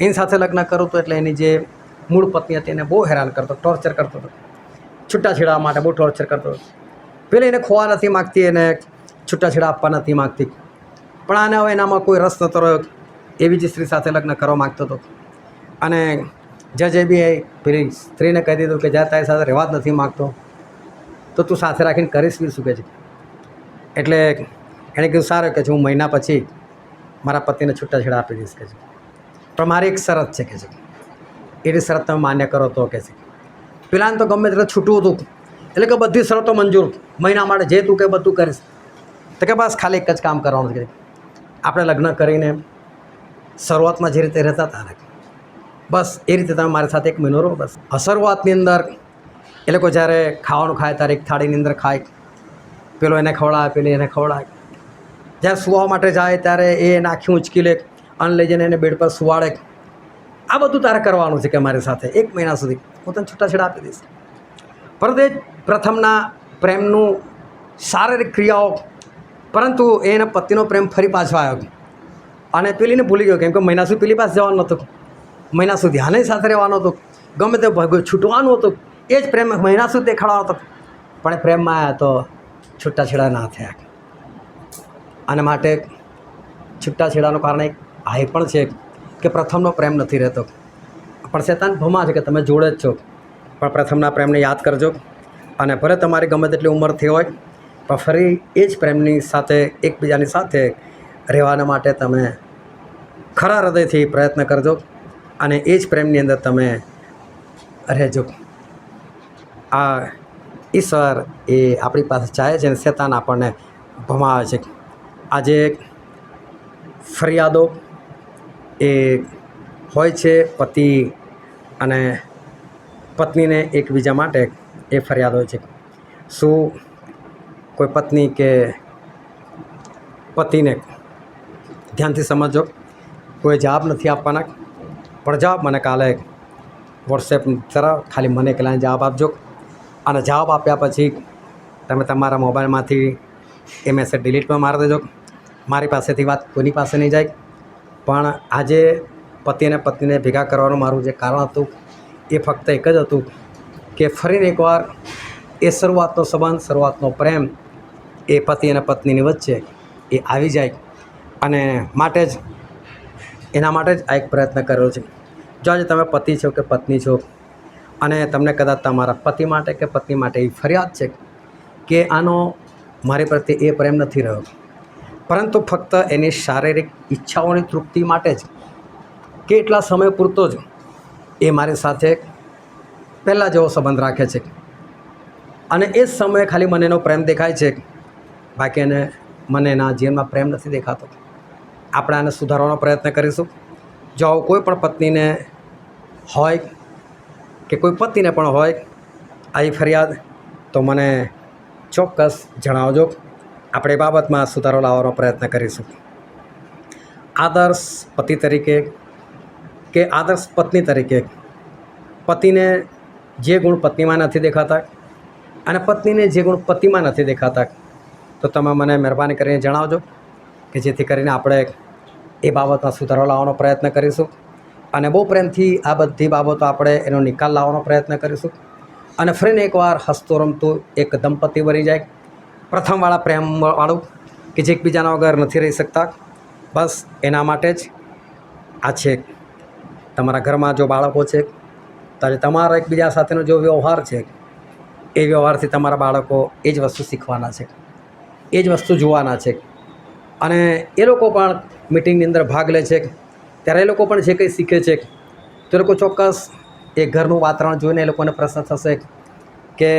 એની સાથે લગ્ન કરવું હતું એટલે એની જે મૂળ પત્ની હતી એને બહુ હેરાન કરતો, ટોર્ચર કરતો હતો, છૂટાછેડા માટે બહુ ટોર્ચર કરતો હતો. પેલી એને ખોવા નથી માગતી, એને છૂટાછેડા આપવા નથી માગતી, પણ આને હવે એનામાં કોઈ રસ નહોતો રહ્યો, એવી જ સ્ત્રી સાથે લગ્ન કરવા માગતો હતો. અને જજે બી પેલી સ્ત્રીને કહી દીધું કે જ્યાં તારી સાથે રહેવા જ નથી માગતો તો તું સાથે રાખીને કરીશ બી શું કહે છે? એટલે એણે કીધું સારું કે છે, હું મહિના પછી મારા પતિને છૂટાછેડા આપી દઈશ કે છે, પણ મારી એક શરત છે કે છે, એની શરત તમે માન્ય કરો તો કે છે. પેલાને તો ગમે ત્યારે છૂટવું હતું, એટલે કે બધી શરતો મંજૂર, મહિના માટે જે તું કે બધું કરીશ. તો કે બસ ખાલી એક જ કામ કરવાનું છે, આપણે લગ્ન કરીને શરૂઆતમાં જે રીતે રહેતા હતા બસ એ રીતે તમે મારી સાથે 1 મહિનો રહો. બસ શરૂઆતની અંદર એ લોકો જ્યારે ખાવાનું ખાય ત્યારે એક થાળીની અંદર ખાય, પેલો એને ખવડાવે, પેલી એને ખવડાવે. જ્યારે સુવા માટે જાય ત્યારે એ એને આખી ઊંચકી લે અને લઈ જઈને એને બેડ પર સુવાડે. આ બધું તારે કરવાનું છે કે મારી સાથે 1 મહિના સુધી હું તને છૂટાછેડા આપી દઈશ. પરંતુ એ પ્રથમના પ્રેમનું શારીરિક ક્રિયાઓ, પરંતુ એના પતિનો પ્રેમ ફરી પાછો આવ્યો અને પેલીને ભૂલી ગયો, કેમ કે મહિના સુધી પેલી પાસે જવાનું નહોતું. મહિના સુધી આને સાથે રહેવાનો હતો, ગમે તે છૂટવાનું હતું, એ જ પ્રેમ મહિના સુધી દેખાડવાનો હતો, પણ એ પ્રેમમાં આવ્યા તો છૂટાછેડા ના થયા. અને માટે છૂટાછેડાનું કારણ એક આ પણ છે કે પ્રથમનો પ્રેમ નથી રહેતો. પણ શેતાન ભમા છે કે તમે જોડે જ છો, પણ પ્રથમના પ્રેમને યાદ કરજો. અને ભલે તમારી ગમે તેટલી ઉંમર થઈ હોય, પણ ફરી એ જ પ્રેમની સાથે એકબીજાની સાથે રહેવાના માટે તમે ખરા હૃદયથી પ્રયત્ન કરજો અને એ જ પ્રેમની અંદર તમે રહેજો. આ ઈશ્વર એ આપણી પાસે ચાહે છે અને શેતાન આપણને ભમાવે છે. આજે ફરિયાદો એ હોય છે પતિ અને પત્નીને એકબીજા માટે એ ફરિયાદ હોય છે. શું કોઈ પત્ની કે પતિને ધ્યાનથી સમજો, કોઈ જવાબ નથી આપવાના, પણ જવાબ મને કાલે વોટ્સએપ તરફ ખાલી મને એકલાને જવાબ આપજો. અને જવાબ આપ્યા પછી તમે તમારા મોબાઈલમાંથી એ મેસેજ ડિલીટમાં મારી દેજો. મારી પાસેથી વાત કોઈની પાસે નહીં જાય. પણ આજે પતિ અને પત્નીને ભેગા કરવાનું મારું જે કારણ હતું એ ફક્ત એક જ હતું કે ફરીને એકવાર એ શરૂઆતનો સંબંધ, શરૂઆતનો પ્રેમ એ પતિ અને પત્નીની વચ્ચે એ આવી જાય. અને માટે જ એના માટે જ આ એક પ્રયત્ન કર્યો છે. જો આજે તમે પતિ છો કે પત્ની છો અને તમને કદાચ તમારા પતિ માટે કે પત્ની માટે એવી ફરિયાદ છે કે આનો મારી પ્રત્યે એ પ્રેમ નથી રહ્યો, પરંતુ ફક્ત એની શારીરિક ઈચ્છાઓની તૃપ્તિ માટે જ કે એટલા સમય પૂરતો જ એ મારી સાથે પહેલાં જેવો સંબંધ રાખે છે અને એ જ સમયે ખાલી મને એનો પ્રેમ દેખાય છે, બાકી એને મને એના જીવનમાં પ્રેમ નથી દેખાતો. આપણે આને સુધારવાનો પ્રયત્ન કરીશું. જો આવું કોઈ પણ પત્નીને હોય કે કોઈ પતિને પણ હોય આવી ફરિયાદ, તો મને ચોક્કસ જણાવજો. આપણે એ બાબતમાં સુધારો લાવવાનો પ્રયત્ન કરીશું. આદર્શ પતિ તરીકે કે આદર્શ પત્ની તરીકે પતિને જે ગુણ પત્નીમાં નથી દેખાતા અને પત્નીને જે ગુણ પતિમાં નથી દેખાતા, તો તમે મને મહેરબાની કરીને જણાવજો કે જેથી કરીને આપણે એ બાબતમાં સુધારો લાવવાનો પ્રયત્ન કરીશું. અને બહુ પ્રેમથી આ બધી બાબતો આપણે એનો નિકાલ લાવવાનો પ્રયત્ન કરીશું. અને ફરીને એકવાર હસતું રમતું એક દંપતી બની જાય, પ્રથમવાળા પ્રેમવાળું કે જે એકબીજાના વગર નથી રહી શકતા. બસ એના માટે જ આ છે. તમારા ઘરમાં જો બાળકો છે તો આજે તમારા એકબીજા સાથેનો જો વ્યવહાર છે એ વ્યવહારથી તમારા બાળકો એ જ વસ્તુ શીખવાના છે, એ જ વસ્તુ જોવાના છે. અને એ લોકો પણ મિટિંગની અંદર ભાગ લે છે ત્યારે એ લોકો પણ જે કંઈ શીખે છે તો એ લોકો ચોક્કસ એ ઘરનું વાતાવરણ જોઈને એ લોકોને પ્રશ્ન થશે કે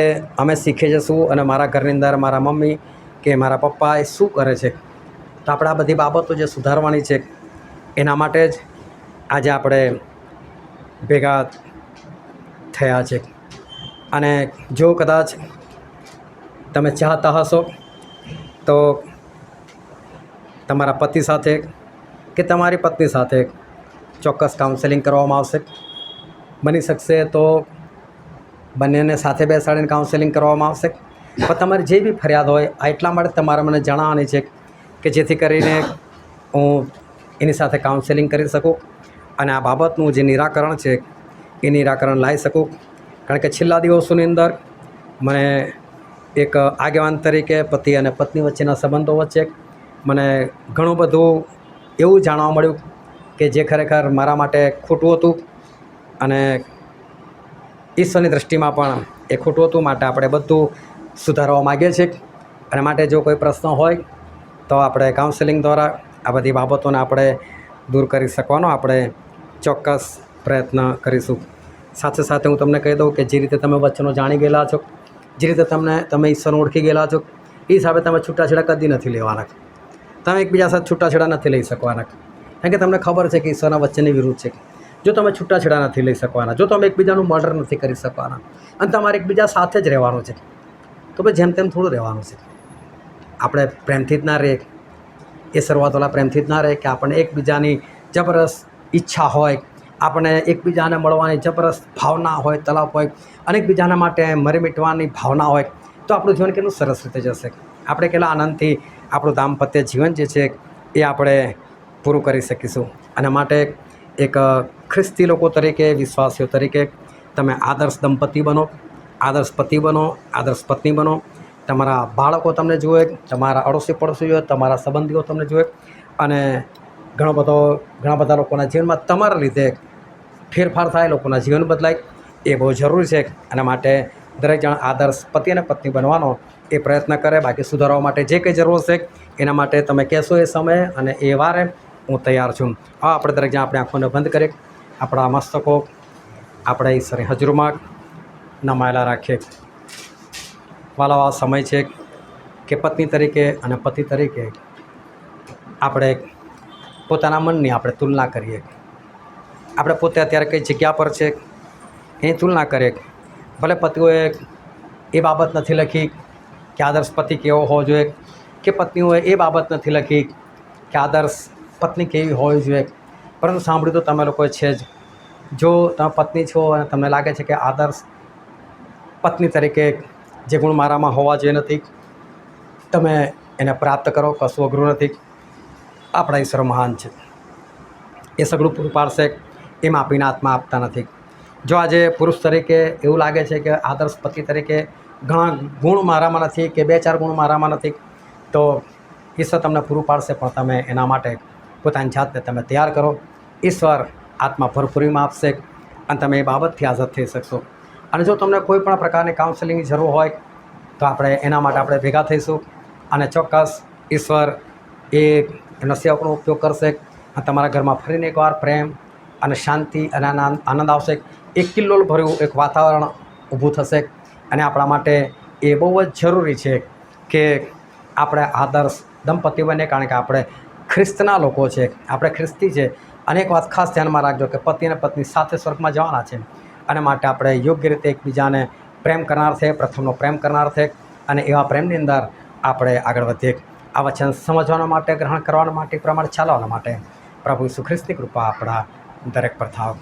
અમે શીખીએ છીએ શું અને મારા ઘરની અંદર મારા મમ્મી કે મારા પપ્પા એ શું કરે છે. તો આપણે આ બધી બાબતો જે સુધારવાની છે એના માટે જ આજે આપણે ભેગા થયા છે. અને જો કદાચ તમે ચાહતા હશો તો તમારા પતિ સાથે કે તમારી પત્ની સાથે ચોક્કસ કાઉન્સેલિંગ કરવામાં આવશે. બની શકશે તો બંનેને સાથે બેસાડીને કાઉન્સેલિંગ કરવામાં આવશે. પણ તમારી જે બી ફરિયાદ હોય આ એટલા માટે તમારે મને જણાવવાની છે કે જેથી કરીને હું એની સાથે કાઉન્સેલિંગ કરી શકું અને આ બાબતનું જે નિરાકરણ છે એ નિરાકરણ લાવી શકું. કારણ કે છેલ્લા દિવસોની અંદર મને એક આગેવાન તરીકે પતિ અને પત્ની વચ્ચેના સંબંધો વચ્ચે મને ઘણું બધું એવું જાણવા મળ્યું કે જે ખરેખર મારા માટે ખોટું હતું અને ઈશ્વરની દૃષ્ટિમાં પણ એ ખોટું હતું. માટે આપણે બધું સુધારવા માગીએ છીએ અને માટે જો કોઈ પ્રશ્ન હોય તો આપણે કાઉન્સેલિંગ દ્વારા આ બધી બાબતોને આપણે દૂર કરી શકવાનો આપણે ચોક્કસ પ્રયત્ન કરીશું. સાથે સાથે હું તમને કહી દઉં કે જે રીતે તમે વચનો જાણી ગયેલા છો, જે રીતે તમે ઈશ્વરને ઓળખી ગયેલા છો, એ હિસાબે તમે છૂટાછેડા કદી નથી લેવાના. તમે એકબીજા સાથે છૂટાછેડા નથી લઈ શકવાના, કારણ કે તમને ખબર છે કે ઈશ્વરના વચનની વિરુદ્ધ છે. જો તમે છૂટાછેડા નથી લઈ શકવાના, જો તમે એકબીજાનું મર્ડર નથી કરી શકવાના અને તમારે એકબીજા સાથે જ રહેવાનું છે, તો ભાઈ જેમ તેમ થોડું રહેવાનું છે. આપણે પ્રેમથી જ ના રહે, એ શરૂઆતવાળા પ્રેમથી જ ના રહે કે આપણને એકબીજાની જબરદસ્ત ઈચ્છા હોય, આપણે એકબીજાને મળવાની જબરદસ્ત ભાવના હોય, તલાપ હોય અને એકબીજાના માટે મરી મીટવાની ભાવના હોય, તો આપણું જીવન કેટલું સરસ રીતે જશે. આપણે કેટલા આનંદથી આપણું દાંપત્ય જીવન જે છે એ આપણે પૂરું કરી શકીશું. અને માટે એક ખ્રિસ્તી લોકો તરીકે, વિશ્વાસીઓ તરીકે તમે આદર્શ દંપતી બનો, આદર્શ પતિ બનો, આદર્શ પત્ની બનો. તમારા બાળકો તમને જુએ, તમારા અડોશી પડોશી જુએ, તમારા સંબંધીઓ તમને જુએ, અને ઘણા બધા લોકોના જીવનમાં તમારા લીધે ફેરફાર થાય, લોકોના જીવન બદલાય. એ બહુ જરૂરી છે. એના માટે દરેક જણ આદર્શ પતિ અને પત્ની બનવાનો એ પ્રયત્ન કરે. બાકી સુધારવા માટે જે કંઈ જરૂર છે એના માટે તમે કહેશો એ સમયે અને એ વારે હું તૈયાર છું. હા, આપણે દરેક જણ આપણે આંખોને બંધ કરી આપણા મસ્તકો આપણે ઈશ્વરની હજુરમાં નમાયેલા રાખીએ. વાલા આ સમય છે કે પત્ની તરીકે અને પતિ તરીકે આપણે પોતાના મનની આપણે તુલના કરીએ. આપણે પોતે અત્યારે કઈ જગ્યા પર છે એની તુલના કરીએ. ભલે પતિઓએ એ બાબત નથી લખી કે આદર્શ પતિ કેવો હોવો જોઈએ, કે પત્નીઓએ એ બાબત નથી લખી કે આદર્શ પત્ની કેવી હોવી જોઈએ, પરંતુ સાંભળ્યું તો તમે લોકોએ છે જ. જો તમે પત્ની છો અને તમને લાગે છે કે આદર્શ પત્ની તરીકે જે ગુણ મારામાં હોવા જોઈએ નથી, તમે એને પ્રાપ્ત કરો. કશું અઘરું નથી. આપણા ઈશ્વર મહાન છે. એ સગળું પૂરું પાડશે. એમ આપીને આત્મા આપતા નથી. જો આજે પુરુષ તરીકે એવું લાગે છે કે આદર્શ પતિ તરીકે ઘણા ગુણ મારામાં નથી કે 2-4 ગુણ મારામાં નથી, તો ઈશ્વર તમને પૂરું પાડશે. પણ તમે એના માટે પોતાની જાતને તમે તૈયાર કરો. ઈશ્વર આત્મા ભરપૂરીમાં આપશે અને તમે એ બાબતથી આઝાદ થઈ શકશો. અને જો તમને કોઈ પણ પ્રકારની કાઉન્સેલિંગની જરૂર હોય તો આપણે એના માટે આપણે ભેગા થઈશું. અને ચોક્કસ ઈશ્વર એમના સેવકનો ઉપયોગ કરશે અને તમારા ઘરમાં ફરીને એકવાર પ્રેમ અને શાંતિ અને આનંદ આવશે. એક કિલ્લોલ ભર્યું એક વાતાવરણ ઊભું થશે. અને આપણા માટે એ બહુ જ જરૂરી છે કે આપણે આદર્શ દંપતી બને, કારણ કે આપણે ખ્રિસ્તના લોકો છે, આપણે ખ્રિસ્તી છે. અને એક વાત ખાસ ધ્યાનમાં રાખજો કે પતિ અને પત્ની સાથે સ્વર્ગમાં જવાના છે. અને માટે આપણે યોગ્ય રીતે એકબીજાને પ્રેમ કરનાર છે, પ્રથમનો પ્રેમ કરનાર છે, અને એવા પ્રેમની અંદર આપણે આગળ વધીએ. આ વચન સમજવાના માટે, ગ્રહણ કરવાના માટે, પ્રમાણે ચાલવાના માટે પ્રભુ ઈસુ ખ્રિસ્તની કૃપા આપણા દરેક પર થાવ.